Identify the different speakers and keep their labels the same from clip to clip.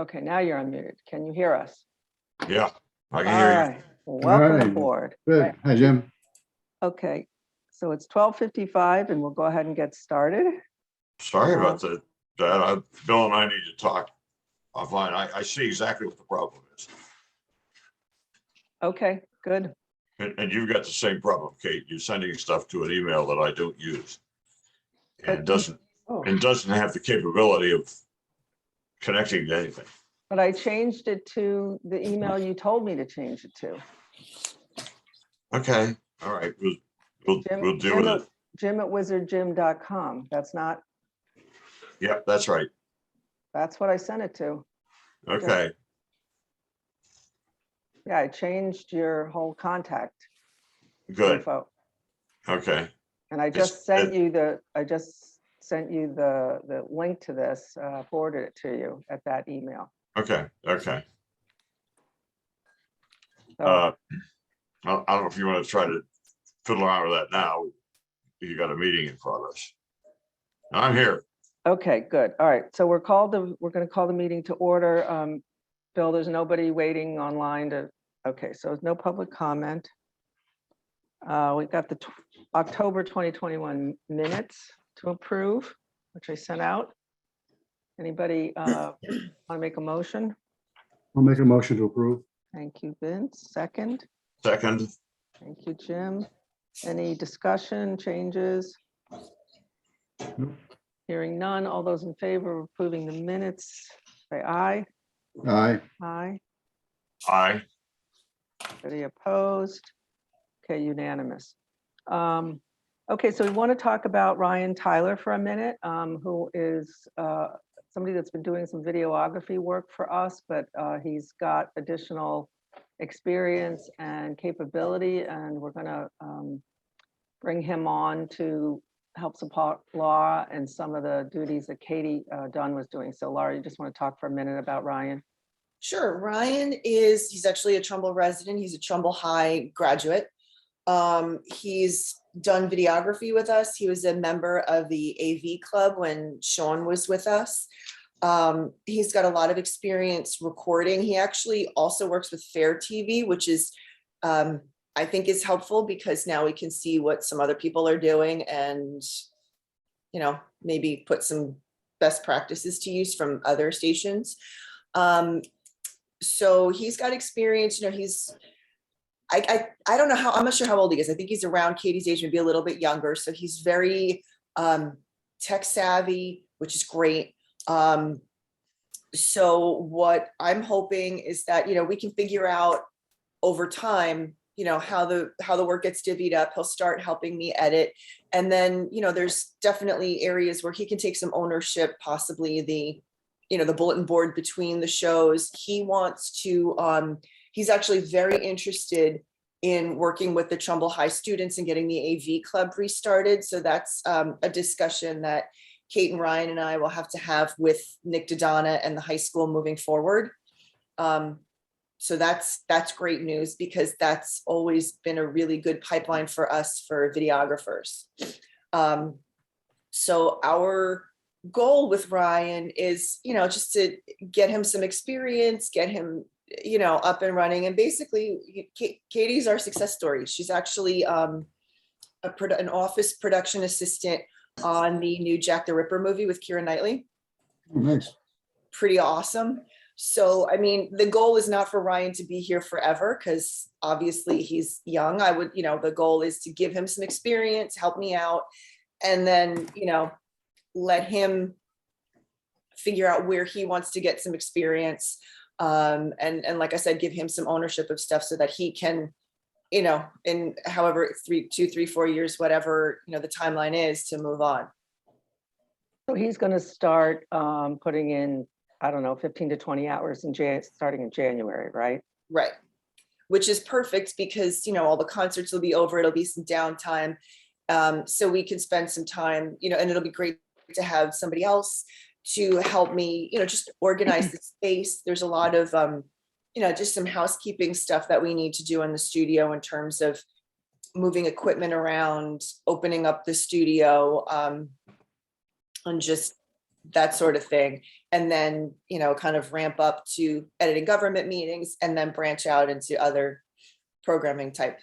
Speaker 1: Okay, now you're unmuted. Can you hear us?
Speaker 2: Yeah, I can
Speaker 1: All
Speaker 2: hear you.
Speaker 1: right. Well, welcome
Speaker 3: right.
Speaker 1: aboard.
Speaker 3: Good. Hi, Jim.
Speaker 1: Okay, so it's 12:55 and we'll go ahead and get started.
Speaker 2: Sorry about that. Bill and I need to talk offline. I see exactly what the problem is.
Speaker 1: Okay, good.
Speaker 2: And you've got the same problem, Kate. You're sending stuff to an email that I don't use. And it doesn't have the capability of connecting to anything.
Speaker 1: But I changed it to the email you told me to change it to.
Speaker 2: Okay, all right. We'll deal with it.
Speaker 1: Jim@wizardjim.com. That's not,
Speaker 2: Yep, that's right.
Speaker 1: that's what I sent it to.
Speaker 2: Okay,
Speaker 1: Yeah, I changed your whole contact
Speaker 2: good.
Speaker 1: info.
Speaker 2: Okay,
Speaker 1: And I just sent you the link to this, forwarded it to you at that email.
Speaker 2: okay.
Speaker 1: So,
Speaker 2: I don't know if you want to try to fiddle around with that now. You got a meeting in progress. I'm here.
Speaker 1: okay, good. All right. So we're going to call the meeting to order. Bill, there's nobody waiting online to, okay, so there's no public comment. We got the October 2021 minutes to approve, which I sent out. Anybody want to make a motion?
Speaker 3: I'll make a motion to approve.
Speaker 1: Thank you, Vince. Second.
Speaker 2: Second,
Speaker 1: Thank you, Jim. Any discussion, changes?
Speaker 3: Nope.
Speaker 1: Hearing none. All those in favor of approving the minutes, say aye.
Speaker 3: Aye.
Speaker 1: Aye.
Speaker 2: aye.
Speaker 1: Any opposed? Okay, unanimous. Okay, so we want to talk about Ryan Tyler for a minute, who is somebody that's been doing some videography work for us, but he's got additional experience and capability, and we're going to bring him on to help support Laura and some of the duties that Katie Dunn was doing. So Laura, you just want to talk for a minute about Ryan?
Speaker 4: Sure. Ryan he's actually a Trumbull resident. He's a Trumbull High graduate. He's done videography with us. He was a member of the AV club when Sean was with us. He's got a lot of experience recording. He actually also works with Fair TV, which is, I think is helpful because now we can see what some other people are doing and, maybe put some best practices to use from other stations. So he's got experience, I don't know I'm not sure how old he is. I think he's around Katie's age, maybe a little bit younger. So he's very tech savvy, which is great. So what I'm hoping is that, we can figure out over time, how the work gets divvied up. He'll start helping me edit. And then, there's definitely areas where he can take some ownership, possibly the bulletin board between the shows. He wants to, he's actually very interested in working with the Trumbull High students and getting the AV club restarted. So that's a discussion that Kate and Ryan and I will have to have with Nick Dodonna and the high school moving forward. So that's great news because that's always been a really good pipeline for us for videographers. So our goal with Ryan is, just to get him some experience, get him, up and running. And basically, Katie's our success story. She's actually an office production assistant on the new Jack the Ripper movie with Keira Knightley.
Speaker 3: Oh, nice.
Speaker 4: Pretty awesome. So, the goal is not for Ryan to be here forever because obviously he's young. The goal is to give him some experience, help me out, and then, let him figure out where he wants to get some experience. And like I said, give him some ownership of stuff so that he can, in however 2, 3, 4 years, whatever, the timeline is to move on.
Speaker 1: So he's going to start putting in, 15 to 20 hours starting in January, right?
Speaker 4: Right. Which is perfect because, all the concerts will be over. It'll be some downtime. So we can spend some time, and it'll be great to have somebody else to help me, just organize the space. There's a lot of, just some housekeeping stuff that we need to do in the studio in terms of moving equipment around, opening up the studio, and just that sort of thing. And then, you know, kind of ramp up to editing government meetings and then branch out into other programming type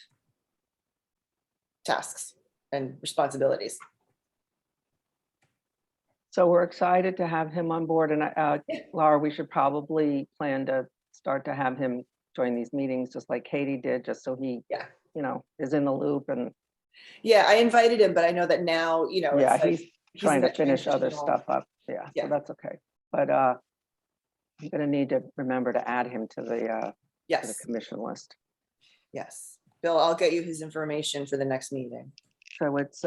Speaker 4: tasks and responsibilities.
Speaker 1: So we're excited to have him on board, and Laura, we should probably plan to start to have him join these meetings just like Katie did, just so he,
Speaker 4: Yeah.
Speaker 1: you know, is in the loop. And
Speaker 4: Yeah, I invited him, but I know that now, you know,
Speaker 1: yeah,
Speaker 4: it's like
Speaker 1: he's trying
Speaker 4: in
Speaker 1: to
Speaker 4: that
Speaker 1: finish other
Speaker 4: transitional-
Speaker 1: stuff up. Yeah,
Speaker 4: Yeah.
Speaker 1: so that's okay. But I'm gonna need to remember to add him to the
Speaker 4: Yes,
Speaker 1: commission list.
Speaker 4: yes. Bill, I'll get you his information for the next meeting.
Speaker 1: So it's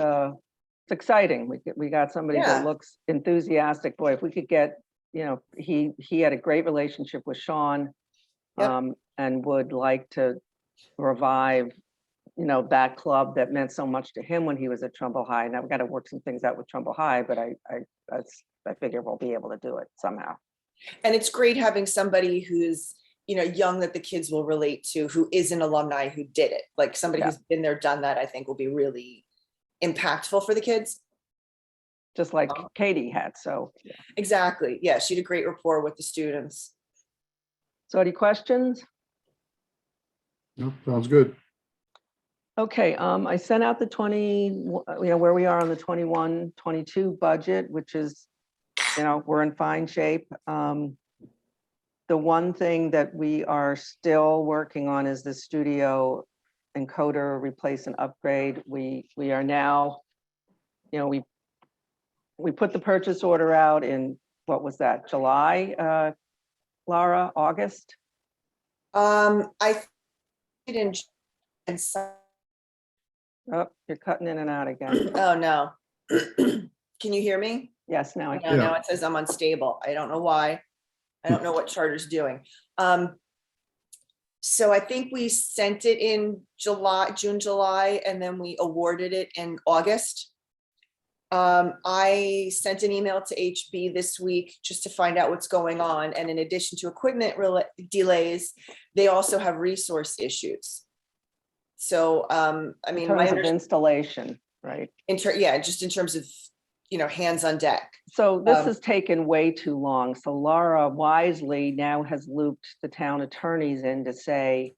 Speaker 1: exciting. We got somebody
Speaker 4: Yeah.
Speaker 1: that looks enthusiastic. Boy, if we could get, you know, he had a great relationship with Sean.
Speaker 4: Yep.
Speaker 1: And would like to revive, you know, that club that meant so much to him when he was at Trumbull High. Now we've got to work some things out with Trumbull High, but I figure we'll be able to do it somehow.
Speaker 4: And it's great having somebody who's, you know, young that the kids will relate to, who is an alumni who did it. Like somebody
Speaker 1: Yeah.
Speaker 4: who's been there, done that, I think will be really impactful for the kids.
Speaker 1: Just like Katie had. So,
Speaker 4: Exactly. Yeah, she had a great rapport with the students.
Speaker 1: so any questions?
Speaker 3: Nope, sounds good.
Speaker 1: Okay, I sent out the 20, you know, where we are on the 21-22 budget, which is, you know, we're in fine shape. The one thing that we are still working on is the studio encoder replace and upgrade. We are now, you know, we put the purchase order out in, what was that, July, Laura, August?
Speaker 4: I didn't.
Speaker 1: Oh, you're cutting in and out again.
Speaker 4: Oh, no. Can you hear me?
Speaker 1: Yes, now I
Speaker 4: No,
Speaker 1: can.
Speaker 4: now it says I'm unstable. I don't know why. I don't know what Charter's doing. So I think we sent it in June, July, and then we awarded it in August. I sent an email to HB this week just to find out what's going on. And in addition to equipment
Speaker 1: delays,
Speaker 4: delays, they also have resource issues. So, I
Speaker 1: In
Speaker 4: mean,
Speaker 1: terms of installation, right?
Speaker 4: yeah, just in terms of, you know, hands on deck.
Speaker 1: So this has taken way too long. So Laura wisely now has looped the town attorneys in to say,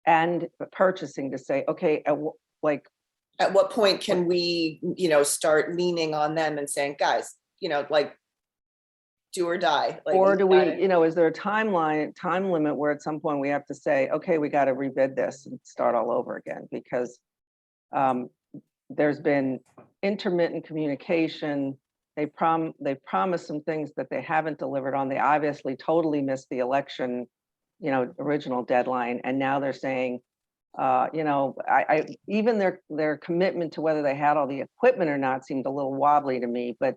Speaker 1: and purchasing to say, okay, like,
Speaker 4: At what point can we, you know, start leaning on them and saying, guys, you know, like, do or die? Like,
Speaker 1: or do we,
Speaker 4: gotta-
Speaker 1: you know, is there a time limit where at some point we have to say, okay, we got to rebid this and start all over again? Because there's been intermittent communication. They promised some things that they haven't delivered on. They obviously totally missed the election, you know, original deadline. And now they're saying, you know, I even their commitment to whether they had all the equipment or not seemed a little wobbly to me. But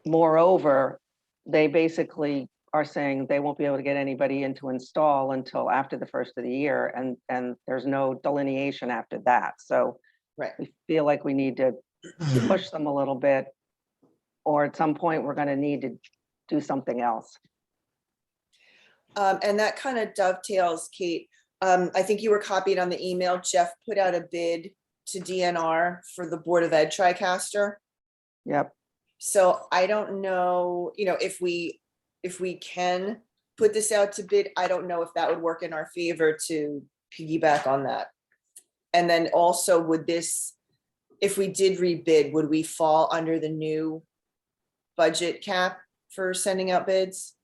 Speaker 1: moreover, they basically are saying they won't be able to get anybody in to install until after the first of the year, and there's no delineation after that. So
Speaker 4: Right.
Speaker 1: we feel like we need to push them a little bit, or at some point we're going to need to do something else.
Speaker 4: And that kind of dovetails, Kate. I think you were copied on the email. Jeff put out a bid to DNR for the Board of Ed TriCaster.
Speaker 1: Yep.
Speaker 4: So I don't know, you know, if we can put this out to bid, I don't know if that would work in our favor to piggyback on that. And then also would this, if we did rebid, would we fall under the new budget cap for sending out bids?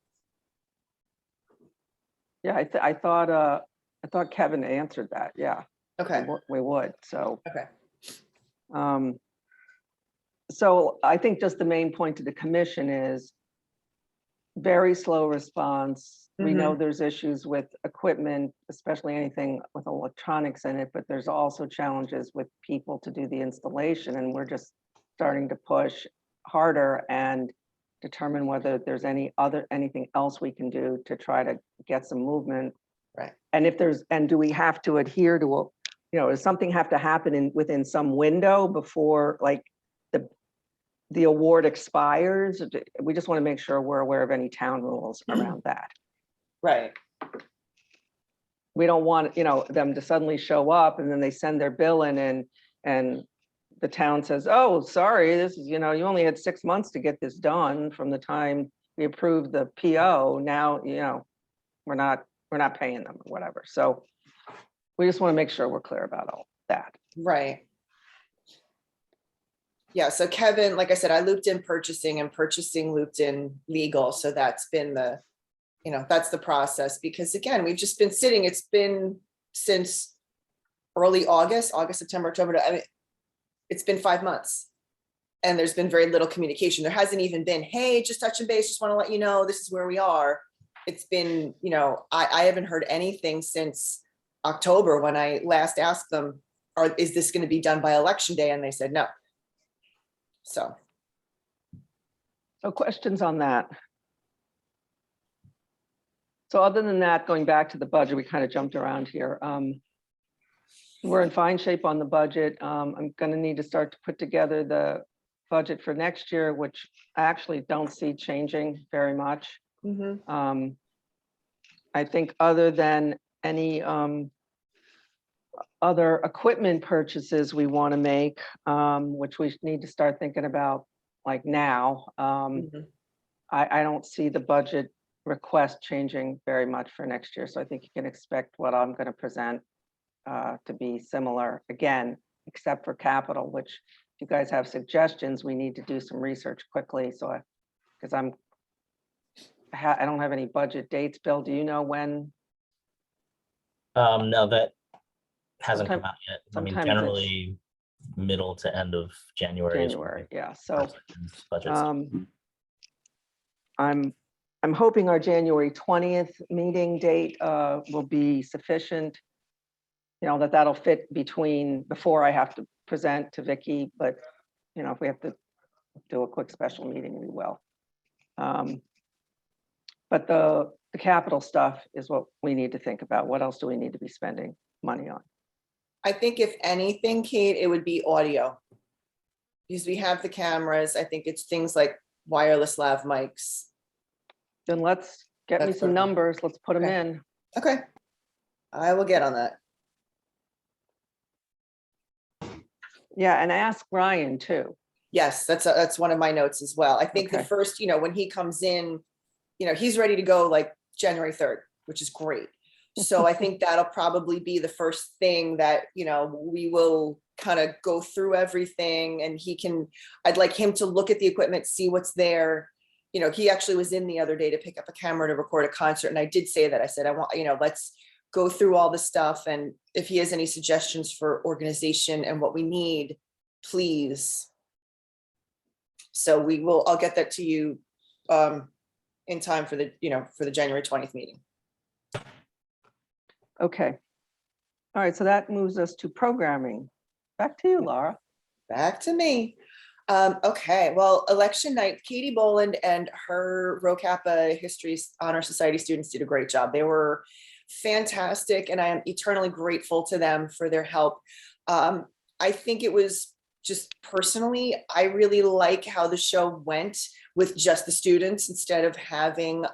Speaker 1: Yeah, I thought Kevin answered that. Yeah,
Speaker 4: Okay,
Speaker 1: we would. So
Speaker 4: okay.
Speaker 1: So I think just the main point to the commission is very slow response. We know there's issues with equipment, especially anything with electronics in it, but there's also challenges with people to do the installation. And we're just starting to push harder and determine whether there's anything else we can do to try to get some movement.
Speaker 4: Right.
Speaker 1: And if there's, and do we have to adhere to a, you know, does something have to happen within some window before, like, the award expires? We just want to make sure we're aware of any town rules around that.
Speaker 4: Right.
Speaker 1: We don't want, you know, them to suddenly show up and then they send their bill in and the town says, oh, sorry, this is, you only had 6 months to get this done from the time we approved the PO. Now, we're not paying them or whatever. So we just want to make sure we're clear about all that.
Speaker 4: Right. Yeah, so Kevin, like I said, I looped in purchasing and purchasing looped in legal. So that's been that's the process, because again, we've just been sitting, it's been since early August, September, October. I mean, it's been 5 months and there's been very little communication. There hasn't even been, hey, just touching base, just want to let you know, this is where we are. It's been, I haven't heard anything since October when I last asked them, is this going to be done by election day? And they said no. So
Speaker 1: questions on that? So other than that, going back to the budget, we kind of jumped around here. We're in fine shape on the budget. I'm going to need to start to put together the budget for next year, which I actually don't see changing very much. I think other than any other equipment purchases we want to make, which we need to start thinking about like now, I don't see the budget request changing very much for next year. So I think you can expect what I'm going to present to be similar again, except for capital, which if you guys have suggestions, we need to do some research quickly. So because I don't have any budget dates. Bill, do you know when?
Speaker 5: No, that hasn't come
Speaker 1: Sometime-
Speaker 5: out yet. I mean,
Speaker 1: sometimes
Speaker 5: generally middle to end of January. is when
Speaker 1: January,
Speaker 5: we
Speaker 1: yeah. So
Speaker 5: start budgets.
Speaker 1: I'm hoping our January 20th meeting date will be sufficient. That'll fit before I have to present to Vicky, but if we have to do a quick special meeting, we will. But the capital stuff is what we need to think about. What else do we need to be spending money on?
Speaker 4: I think if anything, Kate, it would be audio. Because we have the cameras. I think it's things like wireless lav mics.
Speaker 1: Then let's get me
Speaker 4: That's
Speaker 1: some
Speaker 4: perfect.
Speaker 1: numbers. Let's put them
Speaker 4: Okay.
Speaker 1: in.
Speaker 4: Okay. I will get on that.
Speaker 1: Yeah, and ask Ryan too.
Speaker 4: Yes, that's one of my notes as well. I think the
Speaker 1: Okay.
Speaker 4: first, when he comes in, he's ready to go like January 3rd, which is great. So I think that'll probably be the first thing that, we will kind of go through everything, and I'd like him to look at the equipment, see what's there. He actually was in the other day to pick up a camera to record a concert. And I did say that, I said, I want, let's go through all the stuff. And if he has any suggestions for organization and what we need, please. So I'll get that to you in time for the January 20th meeting.
Speaker 1: Okay. All right, so that moves us to programming. Back to you, Laura.
Speaker 4: Back to me. Okay, well, election night, Katie Boland and her Rho Kappa History Honor Society students did a great job. They were fantastic, and I am eternally grateful to them for their help. I think it was just personally, I really like how the show went with just the students instead of having,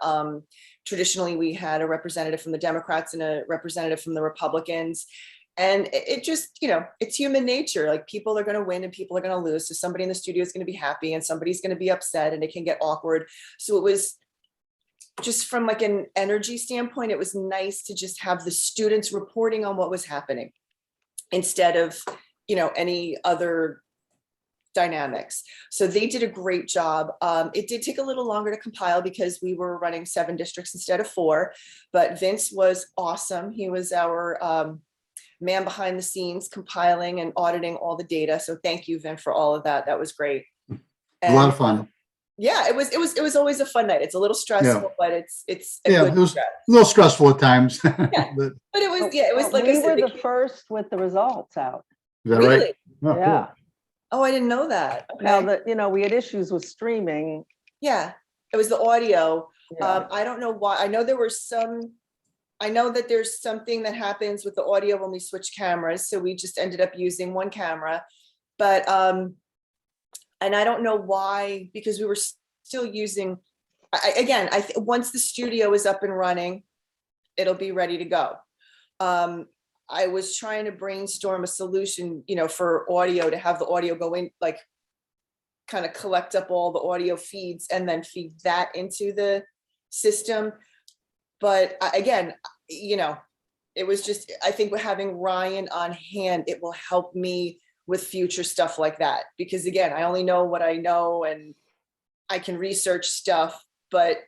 Speaker 4: traditionally we had a representative from the Democrats and a representative from the Republicans. And it just, it's human nature. Like, people are going to win and people are going to lose. So somebody in the studio is going to be happy and somebody's going to be upset, and it can get awkward. So it was just from like an energy standpoint, it was nice to just have the students reporting on what was happening instead of, any other dynamics. So they did a great job. It did take a little longer to compile because we were running 7 districts instead of 4, but Vince was awesome. He was our man behind the scenes, compiling and auditing all the data. So thank you, Vin, for all of that. That was great.
Speaker 3: A lot of fun.
Speaker 4: Yeah, it was always a fun night. It's a little stressful, but it's a
Speaker 3: Yeah,
Speaker 4: good
Speaker 3: it was
Speaker 4: stress.
Speaker 3: a little stressful at times.
Speaker 4: Yeah.
Speaker 3: But
Speaker 4: But it was like I
Speaker 1: We were
Speaker 4: said,
Speaker 1: the first with the results out.
Speaker 3: is that
Speaker 4: really?
Speaker 3: right? Oh, cool.
Speaker 1: Yeah.
Speaker 4: Oh, I didn't know that.
Speaker 1: Now
Speaker 4: Okay.
Speaker 1: that, we had issues with streaming.
Speaker 4: Yeah, it was the audio.
Speaker 1: Yeah.
Speaker 4: I don't know why. I know that there's something that happens with the audio when we switch cameras. So we just ended up using one camera, but, and I don't know why, because we were still using, once the studio is up and running, it'll be ready to go. I was trying to brainstorm a solution, for audio, to have the audio go in, like kind of collect up all the audio feeds and then feed that into the system. But again, it was just, I think with having Ryan on hand, it will help me with future stuff like that. Because again, I only know what I know and I can research stuff, but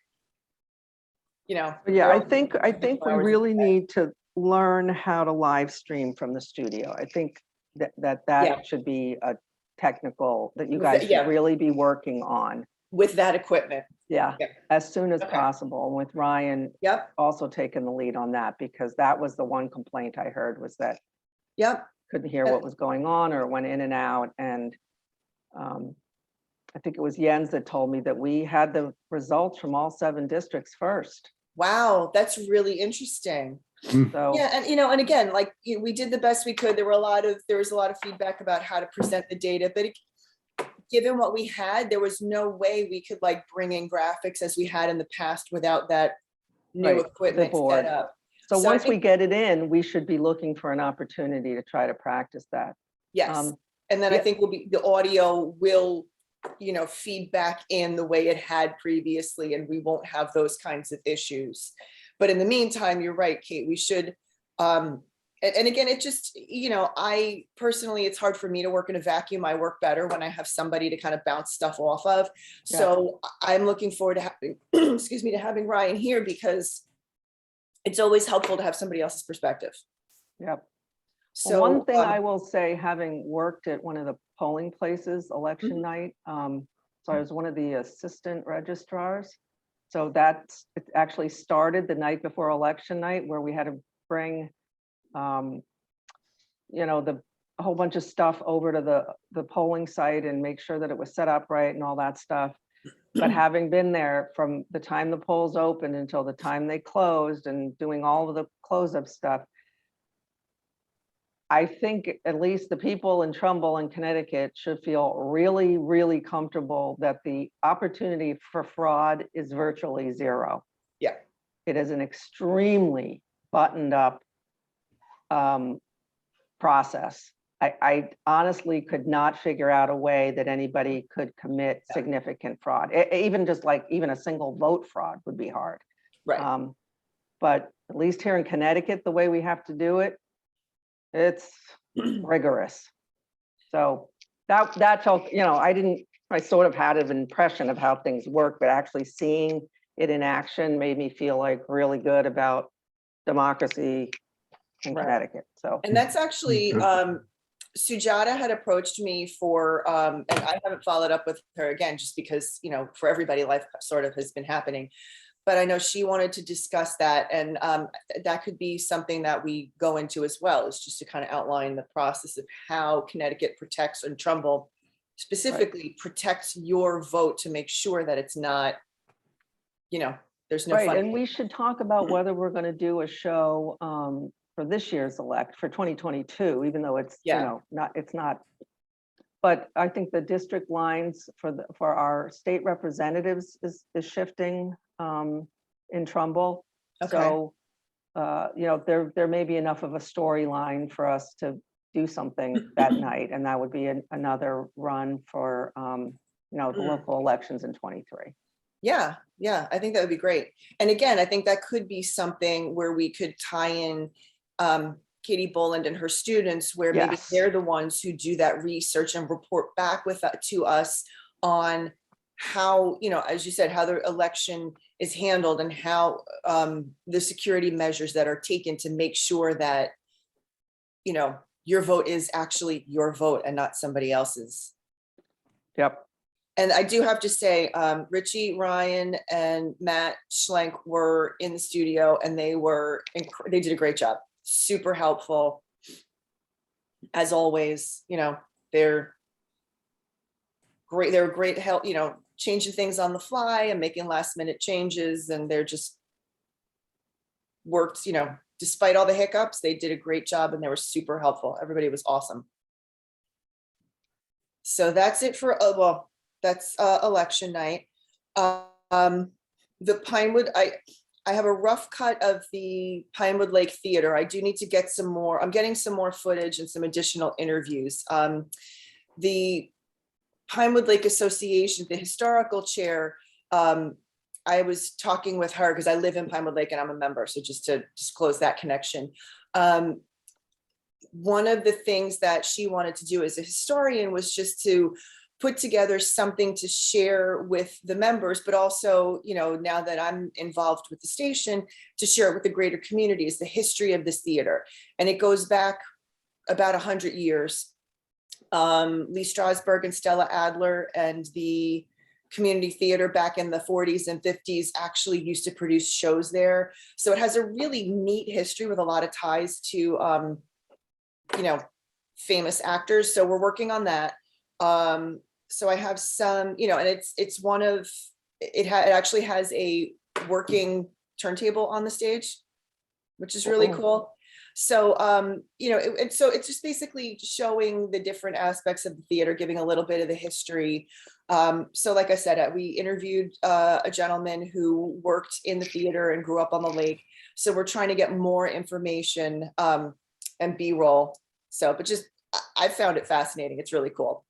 Speaker 1: Yeah,
Speaker 4: there
Speaker 1: I
Speaker 4: are
Speaker 1: think we
Speaker 4: 24 hours a
Speaker 1: really
Speaker 4: day.
Speaker 1: need to learn how to live stream from the studio. I think that
Speaker 4: Yeah.
Speaker 1: should be a technical that you
Speaker 4: With
Speaker 1: guys
Speaker 4: the-
Speaker 1: should
Speaker 4: yeah.
Speaker 1: really be working on.
Speaker 4: With that equipment.
Speaker 1: Yeah,
Speaker 4: Yeah.
Speaker 1: as soon as
Speaker 4: Okay.
Speaker 1: possible. And with Ryan
Speaker 4: Yep,
Speaker 1: also taking the lead on that, because that was the one complaint I heard, was that
Speaker 4: yep.
Speaker 1: couldn't hear what was going on, or it went in and out. And I think it was Jens that told me that we had the results from all 7 districts first.
Speaker 4: Wow, that's really interesting.
Speaker 1: So
Speaker 4: Yeah, and and again, like we did the best we could. There was a lot of feedback about how to present the data, but given what we had, there was no way we could like bring in graphics as we had in the past without that new
Speaker 1: Right, the
Speaker 4: equipment
Speaker 1: board.
Speaker 4: set up.
Speaker 1: So
Speaker 4: So I
Speaker 1: once we
Speaker 4: think-
Speaker 1: get it in, we should be looking for an opportunity to try to practice that.
Speaker 4: Yes, and then I
Speaker 1: yeah.
Speaker 4: think the audio will, feed back in the way it had previously, and we won't have those kinds of issues. But in the meantime, you're right, Kate, we should, and again, it just, I personally, it's hard for me to work in a vacuum. I work better when I have somebody to kind of bounce stuff off of. So I'm looking forward to having, excuse me, to having Ryan here, because it's always helpful to have somebody else's perspective.
Speaker 1: Yep.
Speaker 4: So
Speaker 1: One thing I will say, having worked at one of the polling places election
Speaker 4: Mhm.
Speaker 1: night, so I was one of the assistant registrars. So it actually started the night before election night, where we had to bring, a whole bunch of stuff over to the polling site and make sure that it was set up right and all that stuff. But having been there from the time the polls opened until the time they closed and doing all of the close-up stuff, I think at least the people in Trumbull and Connecticut should feel really, really comfortable that the opportunity for fraud is virtually zero.
Speaker 4: Yeah.
Speaker 1: It is an extremely buttoned up process. I honestly could not figure out a way that anybody could commit significant fraud. Even just like even a single vote fraud would be hard.
Speaker 4: right.
Speaker 1: But at least here in Connecticut, the way we have to do it, it's rigorous. So that felt, I sort of had an impression of how things work, but actually seeing it in action made me feel like really good about democracy in
Speaker 4: Right.
Speaker 1: Connecticut. So,
Speaker 4: And that's actually, Sujata had approached me for, and I haven't followed up with her again, just because, for everybody, life sort of has been happening. But I know she wanted to discuss that, and that could be something that we go into as well, is just to kind of outline the process of how Connecticut protects, and Trumbull specifically protects your vote to make sure that it's not, there's no
Speaker 1: right,
Speaker 4: fun.
Speaker 1: and we should talk about whether we're going to do a show for this year's for 2022, even though it's, it's not. But I think the district lines for our state representatives is shifting in Trumbull.
Speaker 4: Okay.
Speaker 1: So, there may be enough of a storyline for us to do something that night, and that would be another run for, the local elections in 23.
Speaker 4: Yeah, I think that would be great. And again, I think that could be something where we could tie in Katie Boland and her students, where maybe
Speaker 1: Yes.
Speaker 4: they're the ones who do that research and report back to us on how, as you said, how the election is handled, and how the security measures that are taken to make sure that, your vote is actually your vote and not somebody else's.
Speaker 1: Yep.
Speaker 4: And I do have to say, Richie, Ryan, and Matt Schlenk were in the studio, and they did a great job. Super helpful. As always, they're great. They're great help, changing things on the fly and making last minute changes. And they're just worked, despite all the hiccups, they did a great job, and they were super helpful. Everybody was awesome. So that's it for, that's election night. The Pinewood, I have a rough cut of the Pinewood Lake Theater. I do need to get some more. I'm getting some more footage and some additional interviews. The Pinewood Lake Association, the historical chair, I was talking with her because I live in Pinewood Lake and I'm a member. So just to disclose that connection. One of the things that she wanted to do as a historian was just to put together something to share with the members, but also, you know, now that I'm involved with the station, to share it with the greater community, is the history of this theater. And it goes back about 100 years. Lee Strasberg and Stella Adler and the community theater back in the 40s and 50s actually used to produce shows there. So it has a really neat history with a lot of ties to, you know, famous actors. So we're working on that. So I have some, you know, and it's one of, it actually has a working turntable on the stage, which is really cool. So, you know, and so it's just basically showing the different aspects of the theater, giving a little bit of the history. So like I said, we interviewed a gentleman who worked in the theater and grew up on the lake. So we're trying to get more information and B-roll. So, but just, I found it fascinating. It's really cool.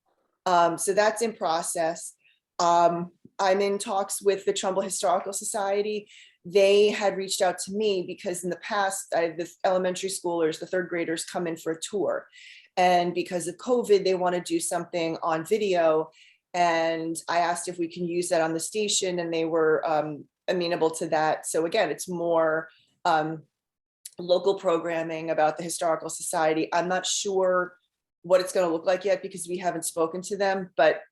Speaker 4: So that's in process. I'm in talks with the Trumbull Historical Society. They had reached out to me because in the past, the elementary schoolers, the third graders come in for a tour. And because of COVID, they want to do something on video. And I asked if we can use that on the station, and they were amenable to that. So again, it's more local programming about the Historical Society. I'm not sure what it's going to look like yet because we haven't spoken to them, but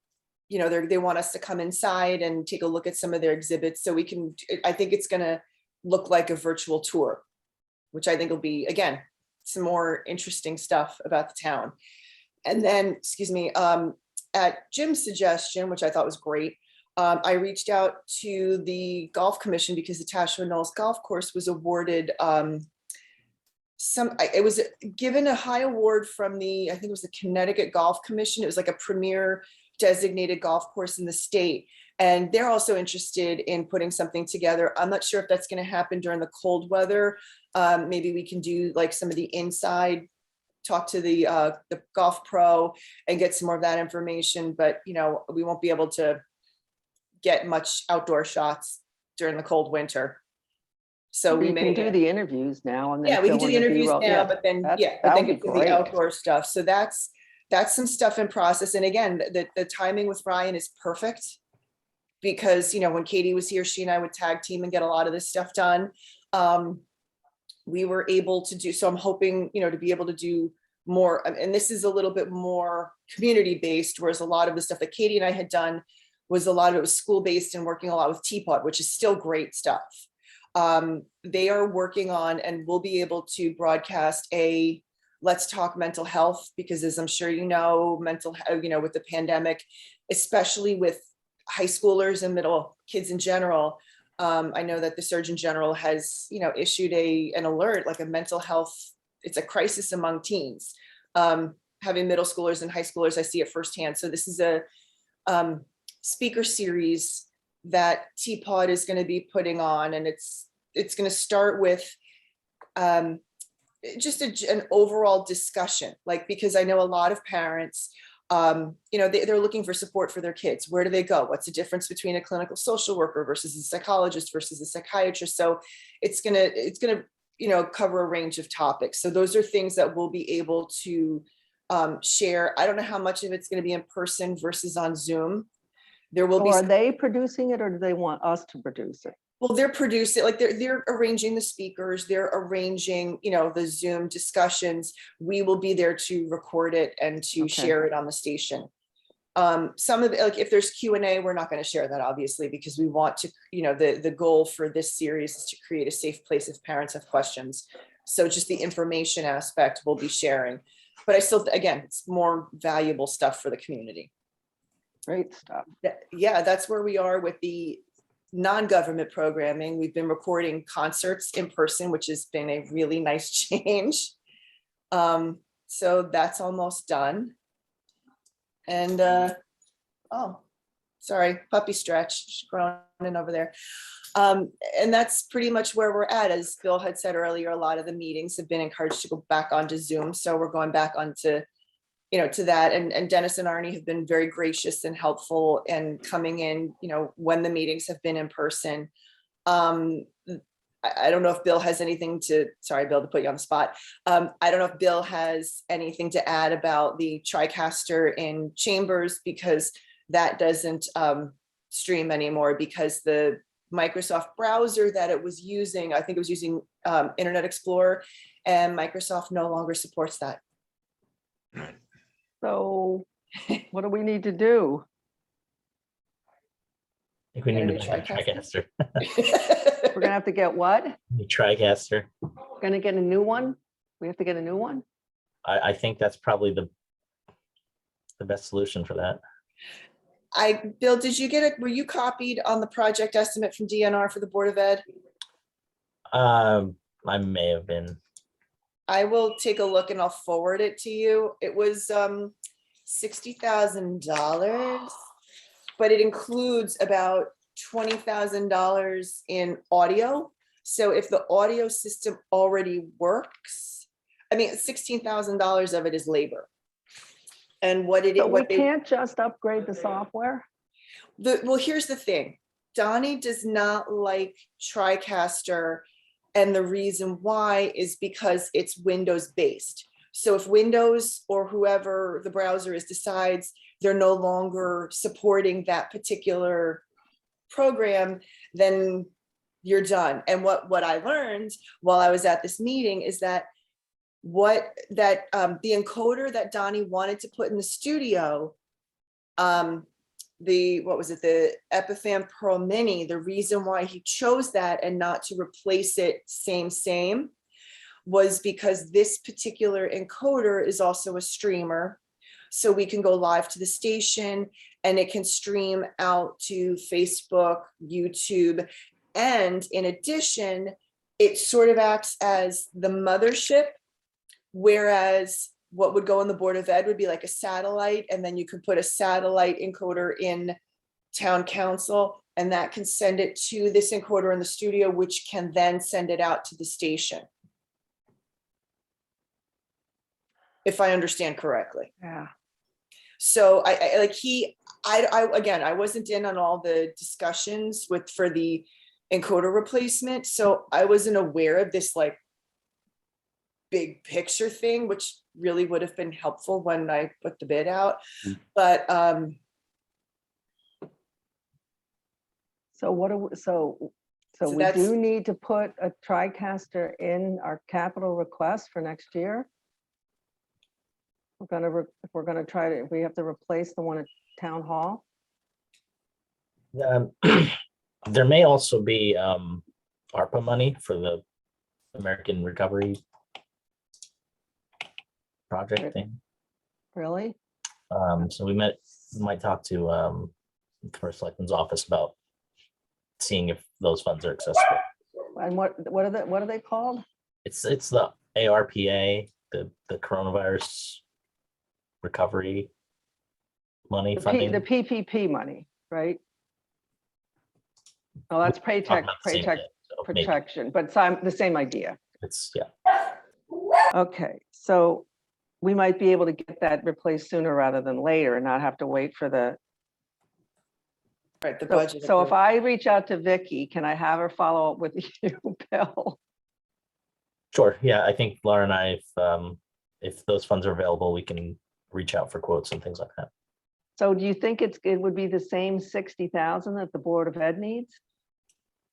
Speaker 4: you know, they want us to come inside and take a look at some of their exhibits so we can, I think it's going to look like a virtual tour, which I think will be, again, some more interesting stuff about the town. And then, excuse me, at Jim's suggestion, which I thought was great, I reached out to the Golf Commission because the Tashua Knolls Golf Course was awarded it was given a high award from the, I think it was the Connecticut Golf Commission. It was like a premier designated golf course in the state. And they're also interested in putting something together. I'm not sure if that's going to happen during the cold weather. Maybe we can do like some of the inside, talk to the golf pro and get some more of that information. But, you know, we won't be able to get much outdoor shots during the cold winter. So we may
Speaker 1: do the interviews now and then.
Speaker 4: Yeah, we can do
Speaker 1: fill
Speaker 4: the
Speaker 1: in
Speaker 4: interviews
Speaker 1: B-roll.
Speaker 4: now, but then,
Speaker 1: that
Speaker 4: yeah, but then
Speaker 1: would be
Speaker 4: get to the
Speaker 1: great.
Speaker 4: outdoor stuff. So that's some stuff in process. And again, the timing with Ryan is perfect because, you know, when Katie was here, she and I would tag team and get a lot of this stuff done. We were able to do, so I'm hoping, you know, to be able to do more, and this is a little bit more community based, whereas a lot of the stuff that Katie and I had done was a lot of it was school based and working a lot with Teapot, which is still great stuff. They are working on, and we'll be able to broadcast a Let's Talk Mental Health, because as I'm sure you know, you know, with the pandemic, especially with high schoolers and middle kids in general, I know that the Surgeon General has, you know, issued an alert, like a mental health, it's a crisis among teens. Having middle schoolers and high schoolers, I see it firsthand. So this is a speaker series that Teapot is going to be putting on, and it's going to start with just an overall discussion, like, because I know a lot of parents, you know, they're looking for support for their kids. Where do they go? What's the difference between a clinical social worker versus a psychologist versus a psychiatrist? So it's gonna, you know, cover a range of topics. So those are things that we'll be able to share. I don't know how much of it's going to be in person versus on Zoom. There will be.
Speaker 1: Are they producing it, or do they want us to produce it?
Speaker 4: Well, they're producing, like they're arranging the speakers, they're arranging, you know, the Zoom discussions. We will be there to record it and to share it on the station. Some of it, like if there's Q&A, we're not going to share that, obviously, because we want to, you know, the goal for this series is to create a safe place if parents have questions. So just the information aspect we'll be sharing. But I still, again, it's more valuable stuff for the community.
Speaker 1: Great stuff.
Speaker 4: Yeah, that's where we are with the non-government programming. We've been recording concerts in person, which has been a really nice change. So that's almost done. And Sorry, puppy stretch, she's groaning over there. And that's pretty much where we're at. As Bill had said earlier, a lot of the meetings have been encouraged to go back onto Zoom. So we're going back onto, to that. And Dennis and Arnie have been very gracious and helpful and coming in, when the meetings have been in person. I don't know if Bill has anything sorry, Bill, to put you on the spot. I don't know if Bill has anything to add about the TriCaster in Chambers, because that doesn't stream anymore, because the Microsoft browser that it was using, I think it was using Internet Explorer, and Microsoft no longer supports that.
Speaker 1: So what do we need to do?
Speaker 5: I think we need to
Speaker 4: Maybe
Speaker 5: buy a
Speaker 4: TriCaster?
Speaker 5: TriCaster.
Speaker 1: We're gonna have to get what?
Speaker 5: The TriCaster.
Speaker 1: Gonna get a new one? We have to get a new one?
Speaker 5: I think that's probably the best solution for that.
Speaker 4: Bill, did you get it? Were you copied on the project estimate from DNR for the Board of Ed?
Speaker 5: I may have been.
Speaker 4: I will take a look and I'll forward it to you. It was $60,000, but it includes about $20,000 in audio. So if the audio system already works, I mean, $16,000 of it is labor. And what
Speaker 1: We can't just upgrade the software?
Speaker 4: well, here's the thing. Donnie does not like TriCaster. And the reason why is because it's Windows based. So if Windows or whoever the browser is decides they're no longer supporting that particular program, then you're done. And what I learned while I was at this meeting is that the encoder that Donnie wanted to put in the studio, the Epiphan Pro Mini, the reason why he chose that and not to replace it same was because this particular encoder is also a streamer. So we can go live to the station and it can stream out to Facebook, YouTube. And in addition, it sort of acts as the mothership, whereas what would go in the Board of Ed would be like a satellite, and then you could put a satellite encoder in town council, and that can send it to this encoder in the studio, which can then send it out to the station. If I understand correctly.
Speaker 1: Yeah.
Speaker 4: So I wasn't in on all the discussions for the encoder replacement. So I wasn't aware of this like big picture thing, which really would have been helpful when I put the bid out. But
Speaker 1: So what do we, so we
Speaker 4: that's-
Speaker 1: do need to put a TriCaster in our capital request for next year? If we're gonna try to, we have to replace the one at Town Hall?
Speaker 5: There may also be ARPA money for the American Recovery Project thing.
Speaker 1: Really?
Speaker 5: So we might talk to the First Selectman's office about seeing if those funds are accessible.
Speaker 1: And what are they called?
Speaker 5: It's the ARPA, the coronavirus recovery money funding.
Speaker 1: The PPP money, right? Oh, that's
Speaker 5: Talking about the same thing, so maybe
Speaker 1: protection, but the same idea.
Speaker 5: it's, yeah.
Speaker 1: Okay, so we might be able to get that replaced sooner rather than later and not have to wait for the.
Speaker 4: right, the
Speaker 1: So,
Speaker 4: budget.
Speaker 1: so if I reach out to Vicky, can I have her follow up with you, Bill?
Speaker 5: Sure. Yeah, I think Laura and I, if those funds are available, we can reach out for quotes and things like that.
Speaker 1: So do you think it would be the same 60,000 that the Board of Ed needs?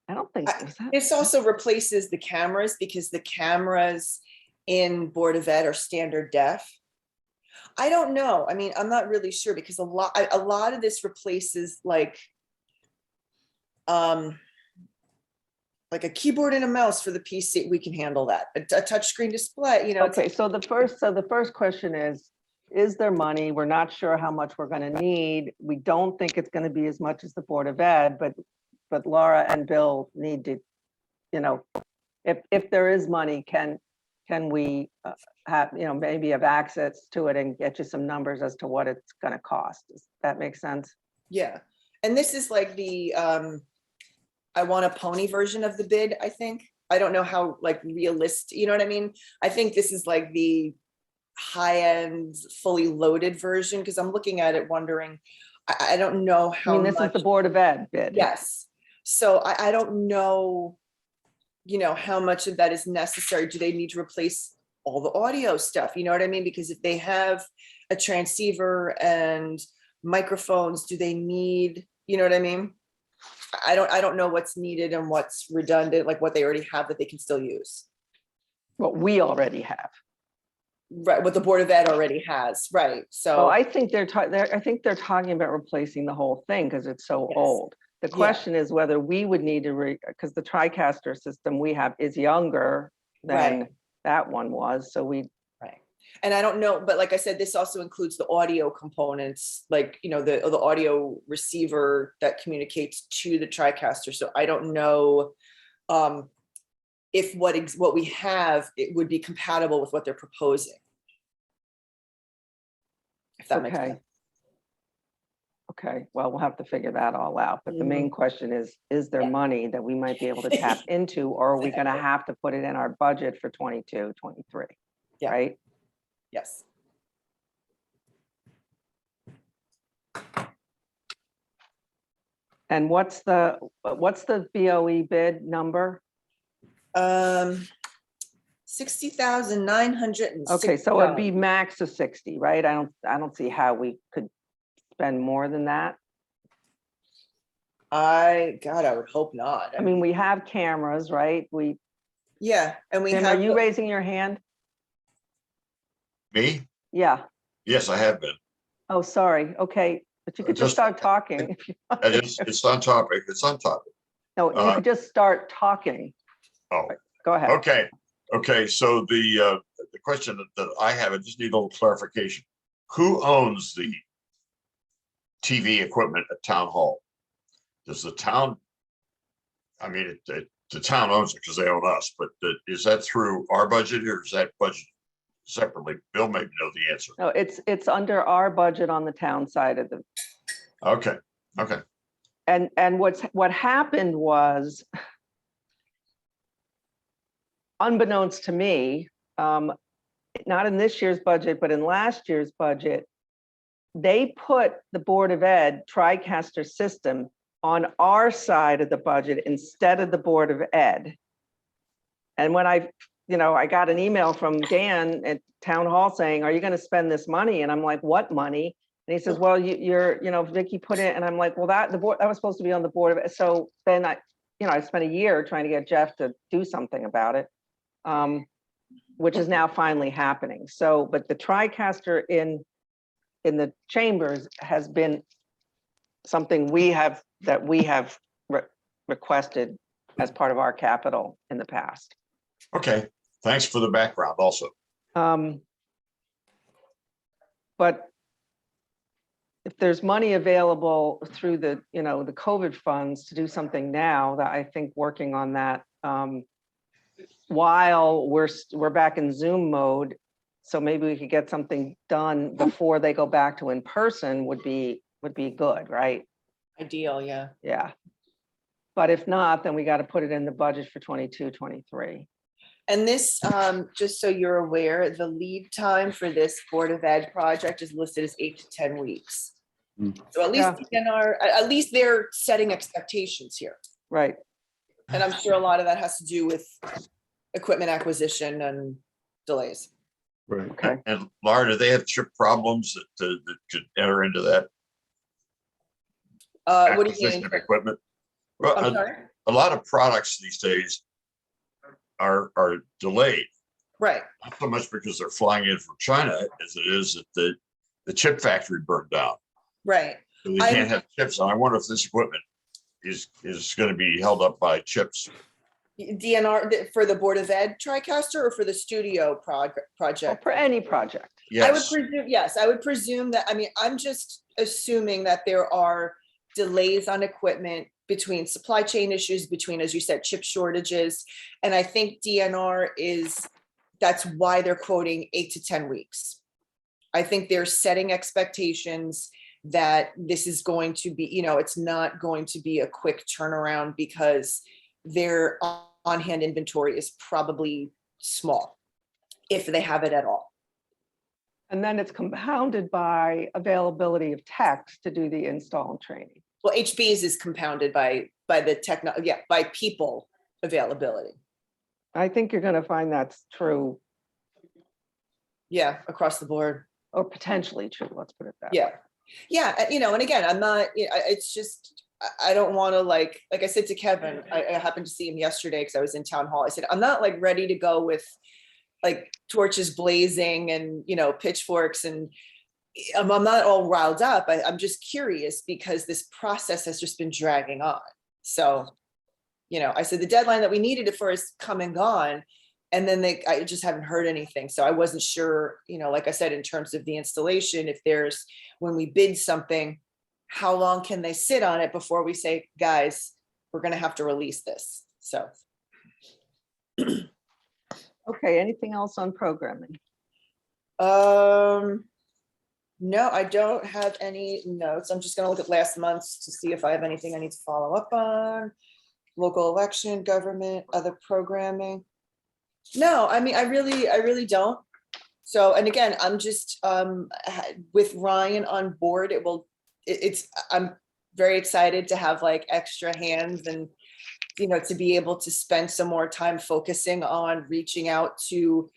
Speaker 1: I don't think.
Speaker 4: This also replaces the cameras, because the cameras in Board of Ed are standard def. I don't know. I mean, I'm not really sure, because a lot of this replaces like a keyboard and a mouse for the PC. We can handle that. A touchscreen display, it's
Speaker 1: Okay,
Speaker 4: like-
Speaker 1: so the first question is there money? We're not sure how much we're going to need. We don't think it's going to be as much as the Board of Ed, but Laura and Bill need to, if there is money, can we have, maybe have access to it and get you some numbers as to what it's going to cost? Does that make sense?
Speaker 4: Yeah. And this is like the, I want a pony version of the bid, I think. I don't know how like realistic, you know what I mean? I think this is like the high-end, fully loaded version, because I'm looking at it wondering, I don't know
Speaker 1: I
Speaker 4: how
Speaker 1: mean, this is
Speaker 4: much.
Speaker 1: the Board of Ed bid.
Speaker 4: Yes. So I don't know, you know, how much of that is necessary. Do they need to replace all the audio stuff? You know what I mean? Because if they have a transceiver and microphones, do they need, you know what I mean? I don't know what's needed and what's redundant, like what they already have that they can still use.
Speaker 1: What we already have.
Speaker 4: Right, what the Board of Ed already has, right?
Speaker 1: Well,
Speaker 4: So,
Speaker 1: I think they're talking about replacing the whole thing because it's so
Speaker 4: Yes.
Speaker 1: old. The
Speaker 4: Yeah.
Speaker 1: question is whether we would need to because the TriCaster system we have is younger than
Speaker 4: Right.
Speaker 1: that one was. So we,
Speaker 4: right. And I don't know, but like I said, this also includes the audio components, like, you know, the audio receiver that communicates to the TriCaster. So I don't know if what we have, it would be compatible with what they're proposing. If that makes
Speaker 1: okay.
Speaker 4: sense.
Speaker 1: Okay, well, we'll have to figure that all out. But the main question is there
Speaker 4: Yeah.
Speaker 1: money that we might be able to tap into, or are we going to have to put it in our budget for 22, 23?
Speaker 4: Yeah.
Speaker 1: Right?
Speaker 4: Yes.
Speaker 1: And what's the BOE bid number?
Speaker 4: 60,900.
Speaker 1: Okay, so it'd be max of 60, right? I don't see how we could spend more than that.
Speaker 4: God, I would hope not.
Speaker 1: I mean, we have cameras, right?
Speaker 4: Yeah, and we
Speaker 1: Tim,
Speaker 4: have.
Speaker 1: are you raising your hand?
Speaker 2: Me?
Speaker 1: Yeah.
Speaker 2: Yes, I have been.
Speaker 1: Oh, sorry. Okay, but you could just
Speaker 2: Just-
Speaker 1: start talking. If you,
Speaker 2: It's on topic. It's on topic.
Speaker 1: no, you could just start talking.
Speaker 2: Oh,
Speaker 1: Go ahead.
Speaker 2: okay. Okay, so the question that I have, I just need a little clarification. Who owns the TV equipment at Town Hall? Does the town, I mean, the town owns it because they own us, but is that through our budget or is that budget separately? Bill may know the answer.
Speaker 1: No, it's under our budget on the town side of the,
Speaker 2: Okay, okay.
Speaker 1: and what happened was, unbeknownst to me, not in this year's budget, but in last year's budget, they put the Board of Ed TriCaster system on our side of the budget instead of the Board of Ed. And when I got an email from Dan at Town Hall saying, are you going to spend this money? And I'm like, what money? And he says, well, Vicky put it, and I'm like, well, that was supposed to be on the Board of Ed. So then I spent a year trying to get Jeff to do something about it, which is now finally happening. So, but the TriCaster in the chambers has been something we have requested as part of our capital in the past.
Speaker 2: Okay, thanks for the background also.
Speaker 1: But if there's money available through the COVID funds to do something now, that I think working on that while we're back in Zoom mode, so maybe we could get something done before they go back to in person would be good, right?
Speaker 4: Ideal, yeah.
Speaker 1: Yeah. But if not, then we got to put it in the budget for 22, 23.
Speaker 4: And this, just so you're aware, the lead time for this Board of Ed project is listed as 8 to 10 weeks. So at least at least they're setting expectations here.
Speaker 1: Right.
Speaker 4: And I'm sure a lot of that has to do with equipment acquisition and delays.
Speaker 3: Right.
Speaker 1: Okay.
Speaker 2: And Laura, do they have chip problems that could enter into that
Speaker 4: What do you
Speaker 2: acquisition
Speaker 4: mean?
Speaker 2: of equipment? Well,
Speaker 4: I'm sorry?
Speaker 2: a lot of products these days are delayed,
Speaker 4: Right,
Speaker 2: not so much because they're flying in from China as it is that the chip factory burned down.
Speaker 4: right.
Speaker 2: So they can't have chips. And I wonder if this equipment is going to be held up by chips.
Speaker 4: DNR for the Board of Ed TriCaster or for the studio
Speaker 1: Well,
Speaker 4: project?
Speaker 1: for any project.
Speaker 4: I would
Speaker 2: Yes,
Speaker 4: presume, yes, I would presume that, I mean, I'm just assuming that there are delays on equipment between supply chain issues, between, as you said, chip shortages. And I think DNR that's why they're quoting 8 to 10 weeks. I think they're setting expectations that this is going to be, it's not going to be a quick turnaround because their on-hand inventory is probably small, if they have it at all.
Speaker 1: And then it's compounded by availability of techs to do the install and training.
Speaker 4: Well, HB's is compounded by the by people availability.
Speaker 1: I think you're going to find that's true,
Speaker 4: Yeah, across the board.
Speaker 1: or potentially true. Let's put it that way.
Speaker 4: Yeah. Yeah. And again, I'm not, it's just, I don't want to like I said to Kevin, I happened to see him yesterday because I was in town hall. I said, I'm not like ready to go with like torches blazing and, pitchforks, and I'm not all riled up. I'm just curious because this process has just been dragging on. So, I said the deadline that we needed it for is come and gone. And then I just haven't heard anything. So I wasn't sure, like I said, in terms of the installation, if there's, when we bid something, how long can they sit on it before we say, guys, we're going to have to release this. So.
Speaker 1: Okay, anything else on programming?
Speaker 4: No, I don't have any notes. I'm just going to look at last month's to see if I have anything I need to follow up on. Local election, government, other programming. No, I mean, I really don't. So, and again, I'm just with Ryan on board, I'm very excited to have like extra hands and, to be able to spend some more time focusing on reaching out to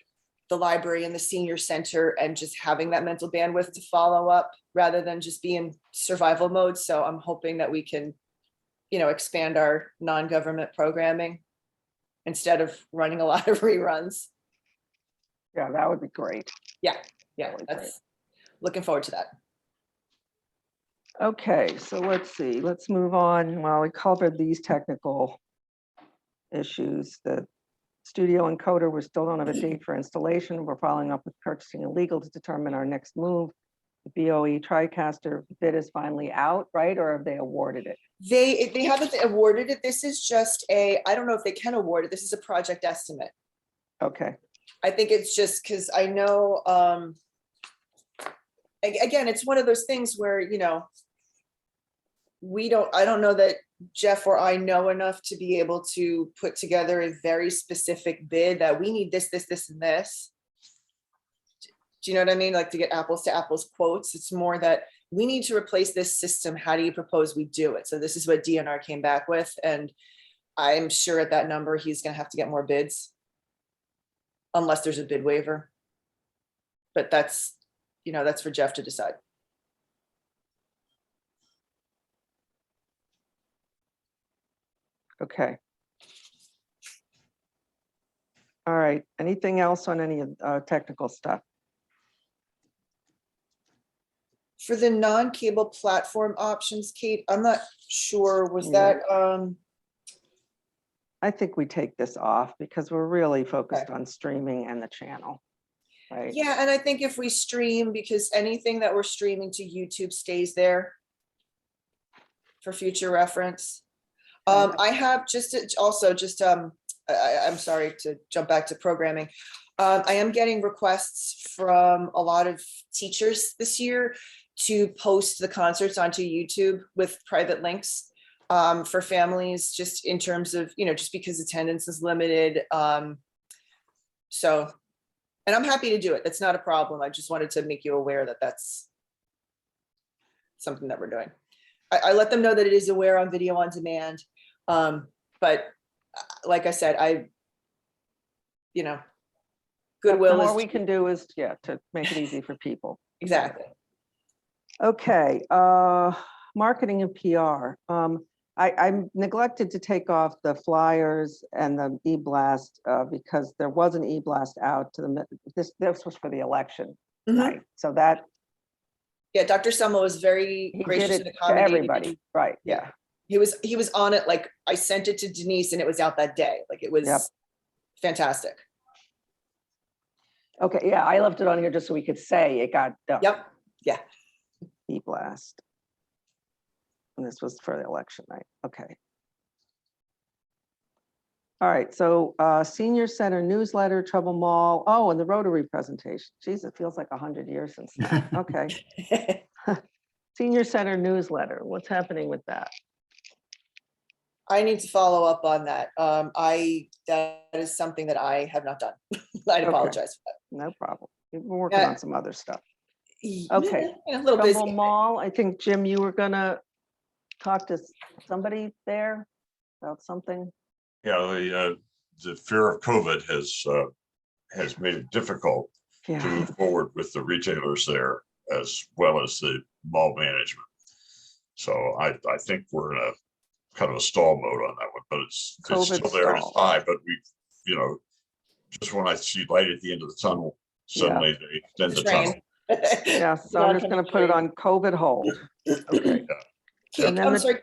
Speaker 4: the library and the senior center and just having that mental bandwidth to follow up rather than just be in survival mode. So I'm hoping that we can, expand our non-government programming instead of running a lot of reruns.
Speaker 1: Yeah, that would be great.
Speaker 4: Yeah,
Speaker 1: Really great.
Speaker 4: that's looking forward to that.
Speaker 1: Okay, so let's see, let's move on. Well, we covered these technical issues. The studio encoder, we still don't have a date for installation. We're following up with purchasing and legal to determine our next move. The BOE TriCaster bid is finally out, right? Or have they awarded it?
Speaker 4: They haven't awarded it. This is just I don't know if they can award it. This is a project estimate.
Speaker 1: Okay,
Speaker 4: I think it's just because I know, again, it's one of those things where, I don't know that Jeff or I know enough to be able to put together a very specific bid that we need this, this, this, and this. Do you know what I mean? Like to get apples to apples quotes. It's more that we need to replace this system. How do you propose we do it? So this is what DNR came back with. And I'm sure at that number, he's going to have to get more bids unless there's a bid waiver. But that's for Jeff to decide.
Speaker 1: okay. All right, anything else on any of technical stuff?
Speaker 4: For the non-cable platform options, Kate, I'm not sure, was
Speaker 1: Yeah.
Speaker 4: that,
Speaker 1: I think we take this off because we're really focused on streaming and the channel, right?
Speaker 4: yeah, and I think if we stream, because anything that we're streaming to YouTube stays there for future reference. I have I'm sorry to jump back to programming. I am getting requests from a lot of teachers this year to post the concerts onto YouTube with private links for families, just in terms of, just because attendance is limited. So, and I'm happy to do it. That's not a problem. I just wanted to make you aware that that's something that we're doing. I let them know that it is aware on video on demand. But like I said, goodwill
Speaker 1: The more
Speaker 4: is
Speaker 1: we can do is, to make it easy for people.
Speaker 4: exactly.
Speaker 1: Okay, marketing and PR. I neglected to take off the flyers and the e-blast because there was an e-blast out to this was for the election night. So that
Speaker 4: Yeah, Dr. Summel was very
Speaker 1: he did
Speaker 4: gracious
Speaker 1: it
Speaker 4: and
Speaker 1: to
Speaker 4: accommodating.
Speaker 1: everybody, right? Yeah.
Speaker 4: He was on it. Like I sent it to Denise and it was out that day. Like it was fantastic.
Speaker 1: Okay, yeah, I left it on here just so we could say it got done.
Speaker 4: Yep. Yeah.
Speaker 1: E-blast. And this was for the election night. Okay. All right, so Senior Center newsletter, Trumbull Mall. Oh, and the Rotary presentation. Geez, it feels like 100 years since then. Okay. Senior Center newsletter, what's happening with that?
Speaker 4: I need to follow up on that. That is something that I have not done. I
Speaker 1: Okay.
Speaker 4: apologize for
Speaker 1: No problem. We're working
Speaker 4: Yeah.
Speaker 1: on some other stuff.
Speaker 4: that.
Speaker 1: Okay.
Speaker 4: A little
Speaker 1: Trumbull
Speaker 4: busy.
Speaker 1: Mall, I think, Jim, you were gonna talk to somebody there about something.
Speaker 2: Yeah, the fear of COVID has made it difficult to
Speaker 1: Yeah,
Speaker 2: move forward with the retailers there as well as the mall management. So I think we're in a kind of a stall mode on that one, but it's
Speaker 1: COVID
Speaker 2: still there and it's
Speaker 1: stall.
Speaker 2: high, but just when I see light at the end of the tunnel, suddenly they extend the
Speaker 4: Train.
Speaker 2: tunnel.
Speaker 1: yeah, so I'm just gonna put it on COVID hold. Okay. And then
Speaker 4: I'm
Speaker 1: the-
Speaker 4: sorry,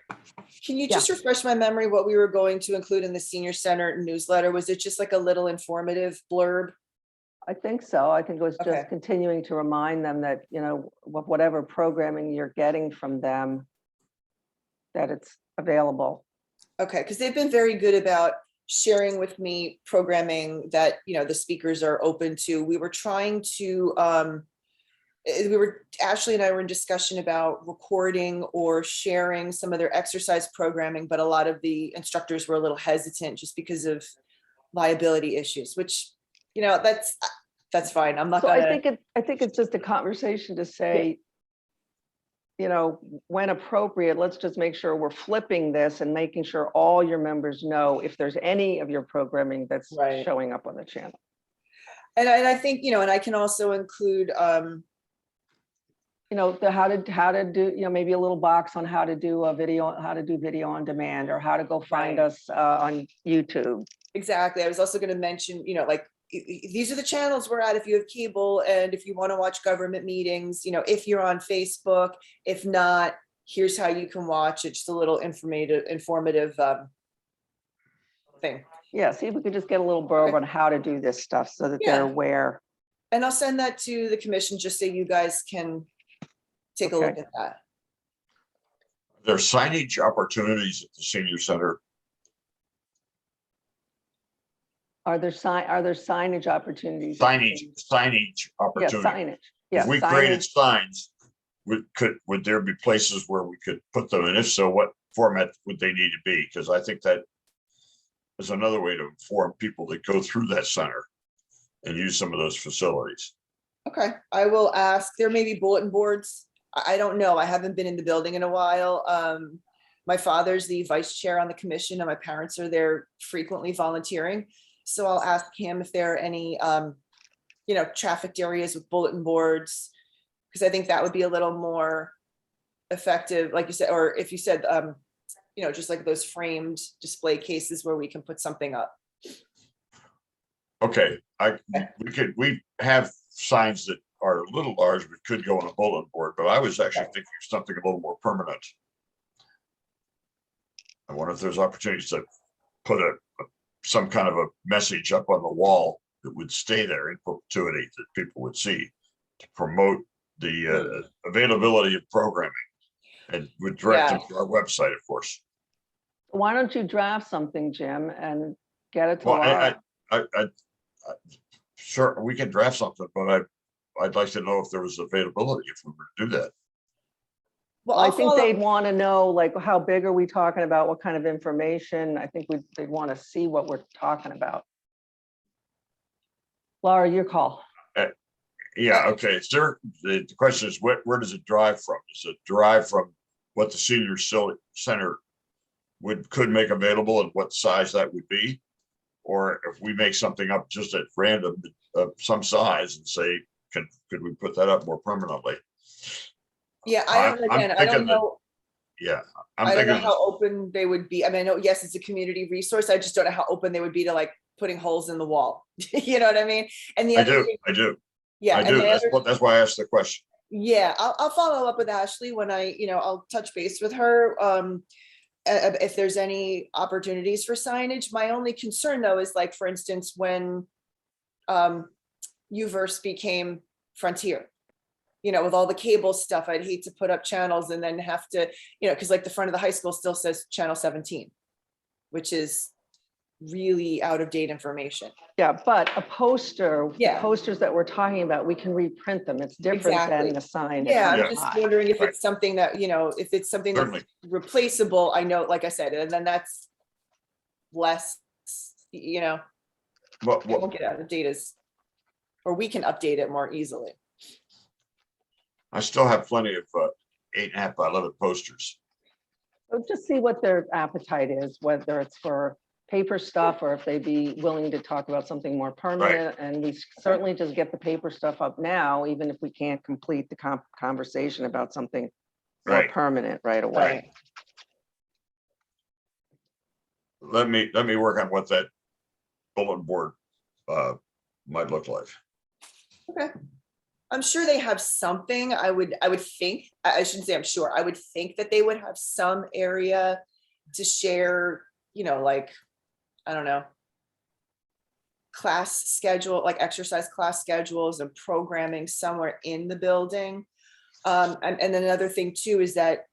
Speaker 4: can you
Speaker 1: Yeah.
Speaker 4: just refresh my memory what we were going to include in the senior center newsletter? Was it just like a little informative blurb?
Speaker 1: I think so. I think it was
Speaker 4: Okay.
Speaker 1: just continuing to remind them that, whatever programming you're getting from them, that it's available.
Speaker 4: Okay, because they've been very good about sharing with me programming that, the speakers are open to. We were trying to, Ashley and I were in discussion about recording or sharing some of their exercise programming, but a lot of the instructors were a little hesitant just because of liability issues, which, that's fine. I'm not
Speaker 1: So I
Speaker 4: gonna,
Speaker 1: think it's just a conversation to say, when appropriate, let's just make sure we're flipping this and making sure all your members know if there's any of your programming that's
Speaker 4: Right.
Speaker 1: showing up on the channel.
Speaker 4: and I think, and I can also include,
Speaker 1: The how to do, maybe a little box on how to do a video, how to do video on demand, or how to go find
Speaker 4: Right.
Speaker 1: us on YouTube.
Speaker 4: exactly. I was also going to mention, these are the channels we're at if you have cable and if you want to watch government meetings, if you're on Facebook, if not, here's how you can watch it. Just a little informative thing.
Speaker 1: Yeah, see if we could just get a little blurb on how to do this stuff so that they're
Speaker 4: Yeah.
Speaker 1: aware.
Speaker 4: And I'll send that to the commission just so you guys can take a look
Speaker 1: Okay.
Speaker 4: at that.
Speaker 2: There's signage opportunities at the senior center.
Speaker 1: Are there signage opportunities?
Speaker 2: Signage
Speaker 1: Yeah,
Speaker 2: opportunity.
Speaker 1: signage. Yeah,
Speaker 2: If we created
Speaker 1: signage.
Speaker 2: signs, would there be places where we could put them? And if so, what format would they need to be? Because I think that is another way to inform people that go through that center and use some of those facilities.
Speaker 4: Okay, I will ask. There may be bulletin boards. I don't know. I haven't been in the building in a while. My father's the vice chair on the commission and my parents are there frequently volunteering. So I'll ask him if there are any, trafficked areas with bulletin boards. Because I think that would be a little more effective, like you said, or if you said, just like those framed display cases where we can put something up.
Speaker 2: Okay, we have signs that are a little large, but could go on a bulletin board, but I was actually thinking of something a little more permanent. I wonder if there's opportunities to put some kind of a message up on the wall that would stay there in perpetuity that people would see to promote the availability of programming and would direct them to our website, of course.
Speaker 1: Why don't you draft something, Jim, and get it to
Speaker 2: Well,
Speaker 1: Laura?
Speaker 2: sure, we can draft something, but I'd like to know if there was availability if we were to do that.
Speaker 4: Well,
Speaker 1: I
Speaker 4: I'll
Speaker 1: think
Speaker 4: follow-
Speaker 1: they'd want to know, like, how big are we talking about? What kind of information? I think they'd want to see what we're talking about. Laura, your call.
Speaker 2: Yeah, okay. Sir, the question is, where does it drive from? Does it derive from what the senior center could make available and what size that would be? Or if we make something up just at random of some size and say, could we put that up more permanently?
Speaker 4: Yeah,
Speaker 2: I'm
Speaker 4: I don't
Speaker 2: thinking
Speaker 4: know.
Speaker 2: Yeah,
Speaker 4: I don't know how open they would be. I mean, I know, yes, it's a community resource. I just don't know how open they would be to like putting holes in the wall. You know what I mean? And the
Speaker 2: I
Speaker 4: other
Speaker 2: do,
Speaker 4: thing,
Speaker 2: I do.
Speaker 4: yeah,
Speaker 2: I
Speaker 4: and
Speaker 2: do.
Speaker 4: the
Speaker 2: That's why I asked the question.
Speaker 4: yeah, I'll follow up with Ashley when I'll touch base with her. If there's any opportunities for signage. My only concern though is like, for instance, when Uverse became Frontier, with all the cable stuff, I'd hate to put up channels and then have to, because like the front of the high school still says channel 17, which is really out of date information.
Speaker 1: Yeah, but a poster, the
Speaker 4: Yeah.
Speaker 1: posters that we're talking about, we can reprint them. It's different
Speaker 4: Exactly.
Speaker 1: than the sign.
Speaker 4: Yeah, I'm
Speaker 2: Yeah.
Speaker 4: just wondering if
Speaker 2: Right.
Speaker 4: it's something that, if it's something that's
Speaker 2: Certainly.
Speaker 4: replaceable, I know, like I said, and then that's less, it
Speaker 2: What,
Speaker 4: won't get out of date as, or we can update it more easily.
Speaker 2: I still have plenty of 8.5 by 11 posters.
Speaker 1: So just see what their appetite is, whether it's for paper stuff or if they'd be willing to talk about something more permanent. And we certainly just get the paper stuff up now, even if we can't complete the conversation about something more
Speaker 2: Right.
Speaker 1: permanent right away.
Speaker 2: Let me work on what that bulletin board might look like.
Speaker 4: Okay. I'm sure they have something. I would think, I shouldn't say I'm sure, I would think that they would have some area to share, like, I don't know, class schedule, like exercise class schedules and programming somewhere in the building. And then another thing too is that,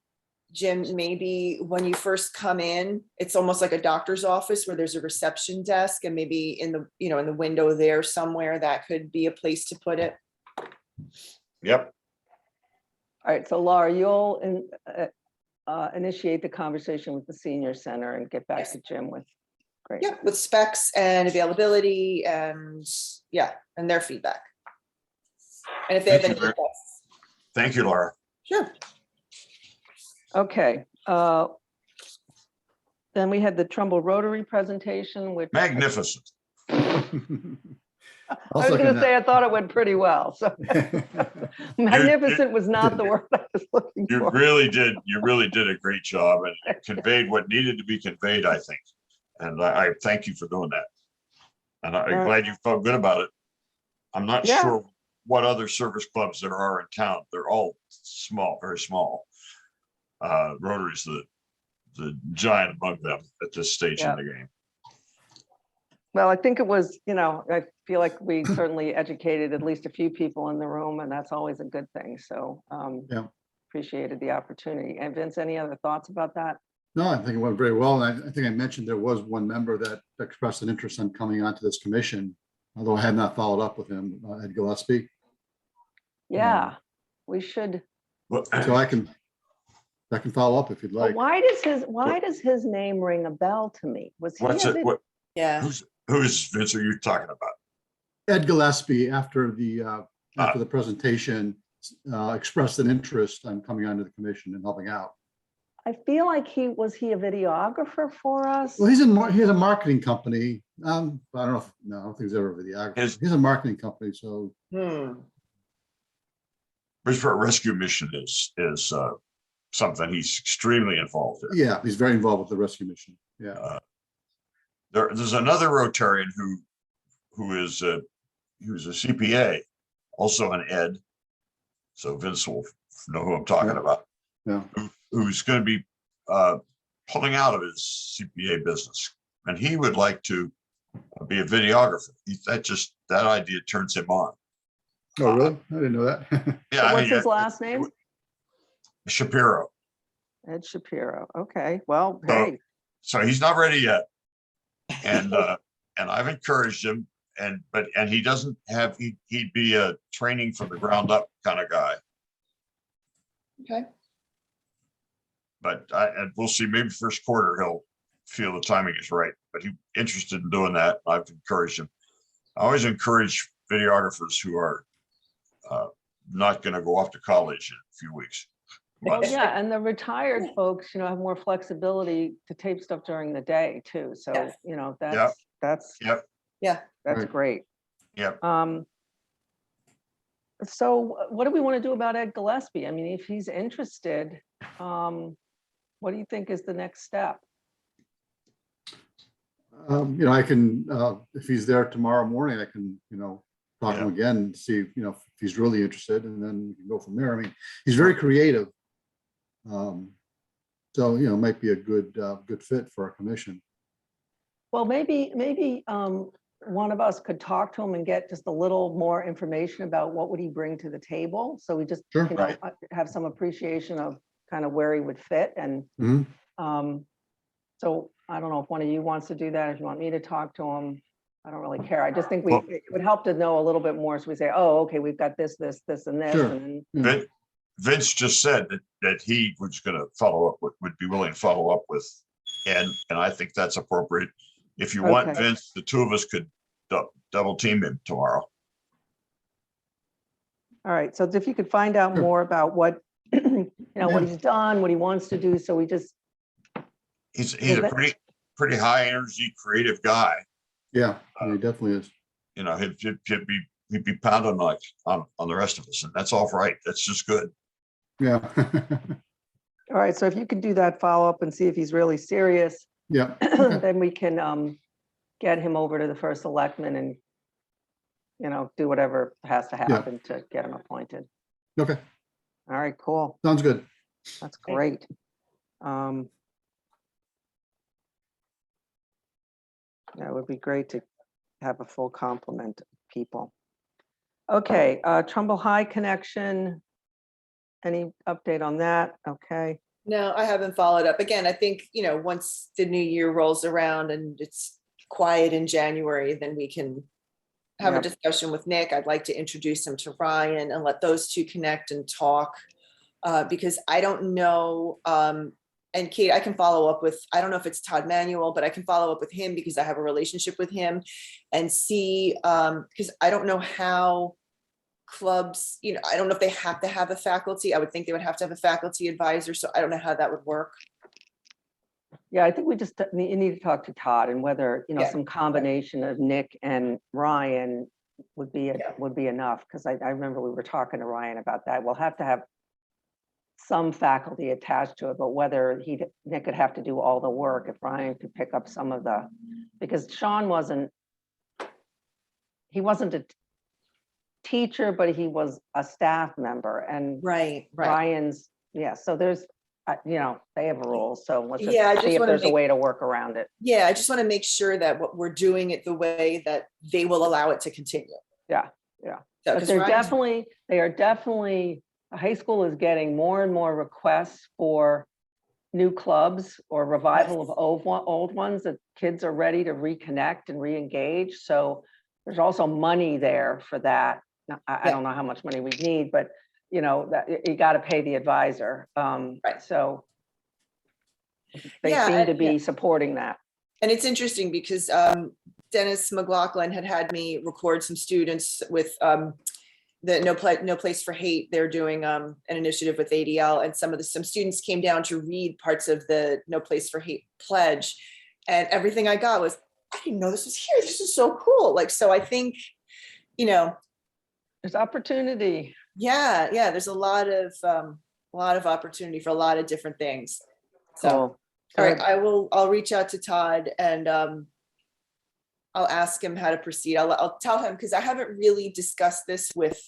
Speaker 4: Jim, maybe when you first come in, it's almost like a doctor's office where there's a reception desk, and maybe in the, in the window there somewhere, that could be a place to put it.
Speaker 2: Yep.
Speaker 1: All right, so Laura, you'll initiate the conversation with the senior center and get back
Speaker 4: Yes.
Speaker 1: to Jim with, great.
Speaker 4: Yeah, with specs and availability and their feedback. And if they have
Speaker 2: Thank
Speaker 4: any
Speaker 2: you
Speaker 4: requests.
Speaker 2: Thank you, Laura.
Speaker 4: Sure.
Speaker 1: Okay. Then we had the Trumbull Rotary presentation, which
Speaker 2: Magnificent.
Speaker 1: I was going to say, I thought it went pretty well. So magnificent was not the word I was looking
Speaker 2: You
Speaker 1: for.
Speaker 2: really did. You really did a great job, and it conveyed what needed to be conveyed, I think. And I thank you for doing that. And I'm glad you felt good about it. I'm not
Speaker 1: Yeah.
Speaker 2: sure what other service clubs there are in town. They're all small, very small. Rotary's the giant among them at this stage in the game.
Speaker 1: Well, I think it was, I feel like we certainly educated at least a few people in the room, and that's always a good thing. So appreciated the opportunity. And Vince, any other thoughts about that?
Speaker 3: No, I think it went very well. And I think I mentioned there was one member that expressed an interest in coming onto this commission, although I had not followed up with him, Ed Gillespie.
Speaker 1: Yeah, we should.
Speaker 3: So I can follow up if you'd
Speaker 1: But
Speaker 3: like.
Speaker 1: why does his name ring a bell to me? Was he?
Speaker 2: What's it? What?
Speaker 4: Yeah.
Speaker 2: Who's Vince? Are you talking about?
Speaker 3: Ed Gillespie, after the presentation, expressed an interest in coming onto the commission and helping out.
Speaker 1: I feel like was he a videographer for us?
Speaker 3: Well, he has a marketing company. I don't know I don't think he's ever a videographer. He's a marketing company, so.
Speaker 2: Bridgeport Rescue Mission is something he's extremely involved in.
Speaker 3: Yeah, he's very involved with the rescue mission. Yeah.
Speaker 2: There's another Rotarian who's a CPA, also an Ed. So Vince will know who I'm talking about.
Speaker 3: Yeah.
Speaker 2: Who's going to be pulling out of his CPA business, and he would like to be a videographer. That idea turns him on.
Speaker 3: Oh, really? I didn't know that.
Speaker 2: Yeah.
Speaker 1: What's his last name?
Speaker 2: Shapiro.
Speaker 1: Ed Shapiro. Okay. Well,
Speaker 2: So-
Speaker 1: hey.
Speaker 2: So he's not ready yet, and I've encouraged him, and he doesn't have. He'd be a training from the ground up kind of guy.
Speaker 4: Okay.
Speaker 2: But and we'll see. Maybe first quarter he'll feel the timing is right. But he's interested in doing that. I've encouraged him. I always encourage videographers who are not going to go off to college in a few weeks.
Speaker 1: Well, yeah, and the retired folks, have more flexibility to tape stuff during the day too. So,
Speaker 4: Yes.
Speaker 1: that's
Speaker 2: Yep.
Speaker 4: Yeah.
Speaker 1: that's
Speaker 3: Right.
Speaker 1: great.
Speaker 2: Yep.
Speaker 1: So what do we want to do about Ed Gillespie? I mean, if he's interested, what do you think is the next step?
Speaker 3: I can, if he's there tomorrow morning, I can, talk to him again and see, if he's really interested, and then we can go from there. I mean, he's very creative. So, might be a good fit for our commission.
Speaker 1: Well, maybe one of us could talk to him and get just a little more information about what would he bring to the table. So we just,
Speaker 3: Sure.
Speaker 2: Right.
Speaker 1: have some appreciation of kind of where he would fit. And
Speaker 3: Mhm.
Speaker 1: So I don't know if one of you wants to do that, if you want me to talk to him. I don't really care. I just think
Speaker 2: Well-
Speaker 1: it would help to know a little bit more. So we say, oh, okay, we've got this, this, this, and this.
Speaker 3: Sure.
Speaker 1: And
Speaker 2: Vince just said that he was gonna follow up, would be willing to follow up with, and I think that's appropriate. If you want
Speaker 1: Okay.
Speaker 2: Vince, the two of us could double team him tomorrow.
Speaker 1: all right, so if you could find out
Speaker 3: Sure.
Speaker 1: more about what, what
Speaker 3: Yeah.
Speaker 1: he's done, what he wants to do, so we just,
Speaker 2: He's
Speaker 1: Is
Speaker 2: a
Speaker 1: that-
Speaker 2: pretty high energy, creative guy.
Speaker 3: Yeah, he definitely is.
Speaker 2: You know, he'd be pounding like on the rest of us, and that's all right. That's just good.
Speaker 3: Yeah.
Speaker 1: all right, so if you could do that follow-up and see if he's really serious,
Speaker 3: Yeah. Okay.
Speaker 1: then we can get him over to the first selectman and, do whatever has to happen to get him appointed.
Speaker 3: Okay.
Speaker 1: All right, cool.
Speaker 3: Sounds good.
Speaker 1: That's great. Yeah, it would be great to have a full complement of people. Okay, Trumbull High connection. Any update on that? Okay,
Speaker 4: No, I haven't followed up. Again, I think, once the new year rolls around and it's quiet in January, then we can have a
Speaker 1: Yep.
Speaker 4: discussion with Nick. I'd like to introduce him to Ryan and let those two connect and talk. Because I don't know, and Kate, I can follow up with, I don't know if it's Todd Manuel, but I can follow up with him because I have a relationship with him and see, because I don't know how clubs, I don't know if they have to have a faculty. I would think they would have to have a faculty advisor. So I don't know how that would work.
Speaker 1: yeah, I think we just need to talk to Todd and whether,
Speaker 4: Yeah.
Speaker 1: some combination of Nick and Ryan would be
Speaker 4: Yeah.
Speaker 1: enough, because I remember we were talking to Ryan about that. We'll have to have some faculty attached to it, but whether Nick could have to do all the work, if Ryan could pick up some of the, because Sean wasn't a teacher, but he was a staff member, and
Speaker 4: Right, right.
Speaker 1: Ryan's, so there's, they have a role, so let's just
Speaker 4: Yeah, I just
Speaker 1: see if
Speaker 4: wanna
Speaker 1: there's a
Speaker 4: make-
Speaker 1: way to work around it.
Speaker 4: Yeah, I just want to make sure that what we're doing it the way that they will allow it to continue.
Speaker 1: Yeah.
Speaker 4: So,
Speaker 1: But
Speaker 4: 'cause
Speaker 1: they
Speaker 4: Ryan's-
Speaker 1: are definitely, high school is getting more and more requests for new clubs or revival of old ones, that kids are ready to reconnect and re-engage. So there's also money there for that. Now, I
Speaker 4: Yeah.
Speaker 1: don't know how much money we need, but that you got to pay the advisor.
Speaker 4: Right.
Speaker 1: So they
Speaker 4: Yeah,
Speaker 1: seem to
Speaker 4: and-
Speaker 1: be supporting that.
Speaker 4: And it's interesting because Dennis McLaughlin had me record some students with the No Place for Hate. They're doing an initiative with ADL, and some students came down to read parts of the No Place for Hate pledge, and everything I got was, I didn't know this was here. This is so cool. So I think,
Speaker 1: There's opportunity.
Speaker 4: yeah, there's a lot of opportunity for a lot of different things. So.
Speaker 1: Cool.
Speaker 4: All right,
Speaker 1: Good.
Speaker 4: I'll reach out to Todd and I'll ask him how to proceed. I'll tell him, because I haven't really discussed this with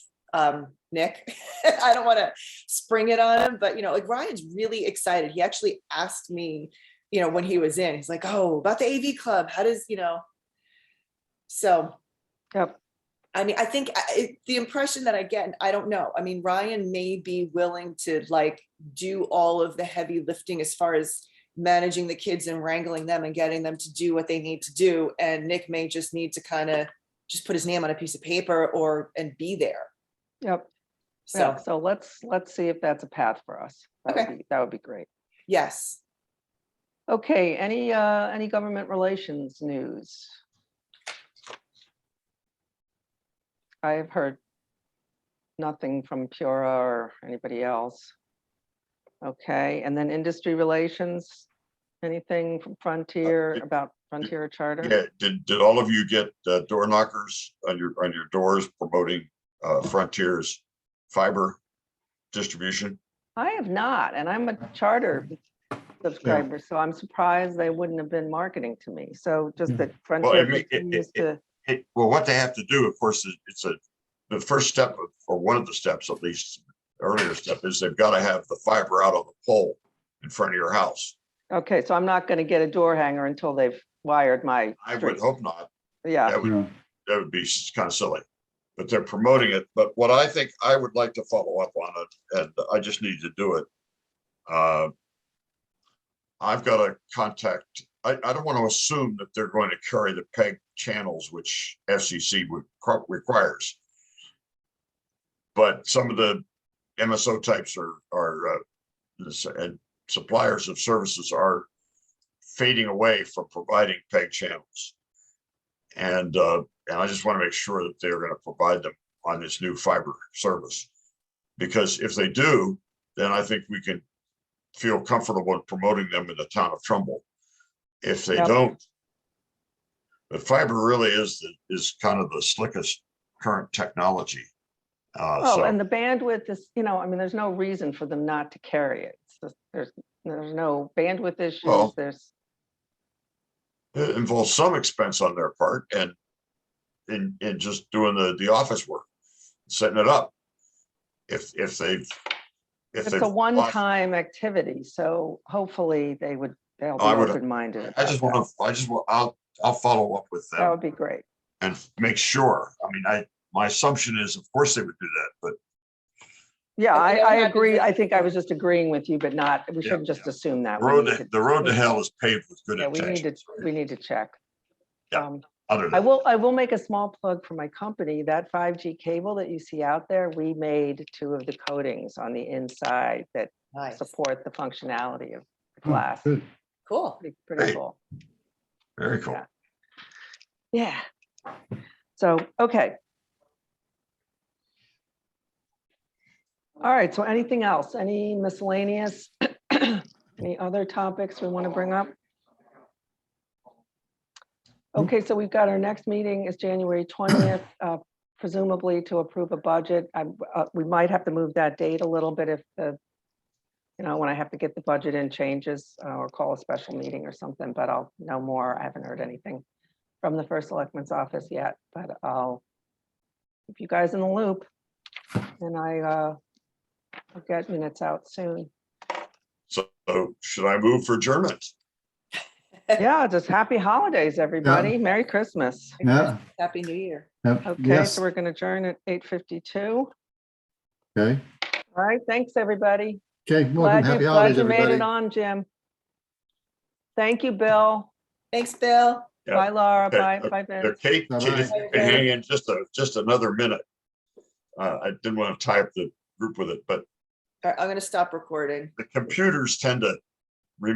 Speaker 4: Nick. I don't want to spring it on him, but like Ryan's really excited. He actually asked me, when he was in, he's like, oh, about the AV club. How does, so.
Speaker 1: Yep.
Speaker 4: I mean, I think the impression that I get, and I don't know. I mean, Ryan may be willing to do all of the heavy lifting as far as managing the kids and wrangling them and getting them to do what they need to do. And Nick may just need to kind of just put his name on a piece of paper and be there.
Speaker 1: Yep.
Speaker 4: So,
Speaker 1: Yeah, so let's see if that's a path for us. That would be great.
Speaker 4: yes.
Speaker 1: Okay, any government relations news? I've heard nothing from Pura or anybody else. Okay, and then industry relations, anything from Frontier about Frontier Charter?
Speaker 2: Yeah, did all of you get door knockers on your doors promoting Frontier's fiber distribution?
Speaker 1: I have not, and I'm a Charter subscriber, so I'm surprised they wouldn't have been marketing to me. So just that Frontier
Speaker 2: mean,
Speaker 1: continues to,
Speaker 2: Well, what they have to do, of course, it's the first step, or one of the steps, at least earlier step, is they've got to have the fiber out on the pole in front of your house.
Speaker 1: okay, so I'm not going to get a door hanger until they've wired my
Speaker 2: I would
Speaker 1: street.
Speaker 2: hope not.
Speaker 1: Yeah,
Speaker 3: Yeah.
Speaker 2: That would be kind of silly, but they're promoting it. But what I think I would like to follow up on it, and I just need to do it. I've got to contact, I don't want to assume that they're going to carry the PEG channels, which FCC requires. But some of the MSO types and suppliers of services are fading away from providing PEG channels. And I just want to make sure that they're going to provide them on this new fiber service. Because if they do, then I think we can feel comfortable in promoting them in the town of Trumbull. If they
Speaker 1: Yep.
Speaker 2: don't, but fiber really is kind of the slickest current technology.
Speaker 1: Oh,
Speaker 2: So
Speaker 1: and the bandwidth is, I mean, there's no reason for them not to carry it. It's just, there's no bandwidth issues.
Speaker 2: Well,
Speaker 1: There's,
Speaker 2: it involves some expense on their part and in just doing the office work, setting it up. If they've
Speaker 1: it's a one-time activity, so hopefully they'll be
Speaker 2: I would-
Speaker 1: open-minded.
Speaker 2: I'll follow up with
Speaker 1: That
Speaker 2: them
Speaker 1: would be great.
Speaker 2: and make sure. I mean, my assumption is, of course, they would do that, but
Speaker 1: Yeah,
Speaker 4: But we don't
Speaker 1: I
Speaker 4: have to
Speaker 1: agree.
Speaker 4: do-
Speaker 1: I think I was just agreeing with you, but not, we
Speaker 2: Yeah,
Speaker 1: shouldn't just assume that.
Speaker 2: the road to hell is paved with good
Speaker 1: Yeah,
Speaker 2: intentions.
Speaker 1: we need to check.
Speaker 2: Yeah. Other
Speaker 1: I
Speaker 2: than,
Speaker 1: will make a small plug for my company. That 5G cable that you see out there, we made 2 of the coatings on the inside that
Speaker 4: Nice,
Speaker 1: support the functionality of the
Speaker 3: Oh,
Speaker 1: glass.
Speaker 3: good.
Speaker 4: cool.
Speaker 1: Pretty
Speaker 2: Great.
Speaker 1: cool.
Speaker 2: very cool.
Speaker 1: Yeah. So, okay. All right, so anything else? Any miscellaneous? Any other topics we want to bring up? Okay, so we've got our next meeting is January 20th, presumably to approve a budget. We might have to move that date a little bit if when I have to get the budget in changes or call a special meeting or something, but I'll know more. I haven't heard anything from the first selectman's office yet, but I'll keep you guys in the loop. And I'll get minutes out soon.
Speaker 2: So should I move for adjournment?
Speaker 1: Yeah, just happy holidays, everybody. Merry Christmas.
Speaker 3: Yeah.
Speaker 4: Happy New Year.
Speaker 3: Yep,
Speaker 1: Okay,
Speaker 3: yes,
Speaker 1: so we're going to adjourn at 8:52.
Speaker 3: okay,
Speaker 1: All right, thanks, everybody.
Speaker 3: okay, well, happy holidays,
Speaker 1: Glad you made
Speaker 3: everybody.
Speaker 1: it on, Jim. Thank you, Bill.
Speaker 4: Thanks, Bill.
Speaker 2: Yeah.
Speaker 1: Bye, Laura.
Speaker 2: Okay,
Speaker 1: Bye,
Speaker 2: Kate,
Speaker 1: Vince.
Speaker 2: Kate,
Speaker 3: Bye-bye.
Speaker 2: if you can hang in just another minute. I didn't want to tie up the group with it, but
Speaker 4: All right, I'm gonna stop recording.
Speaker 2: the computers tend to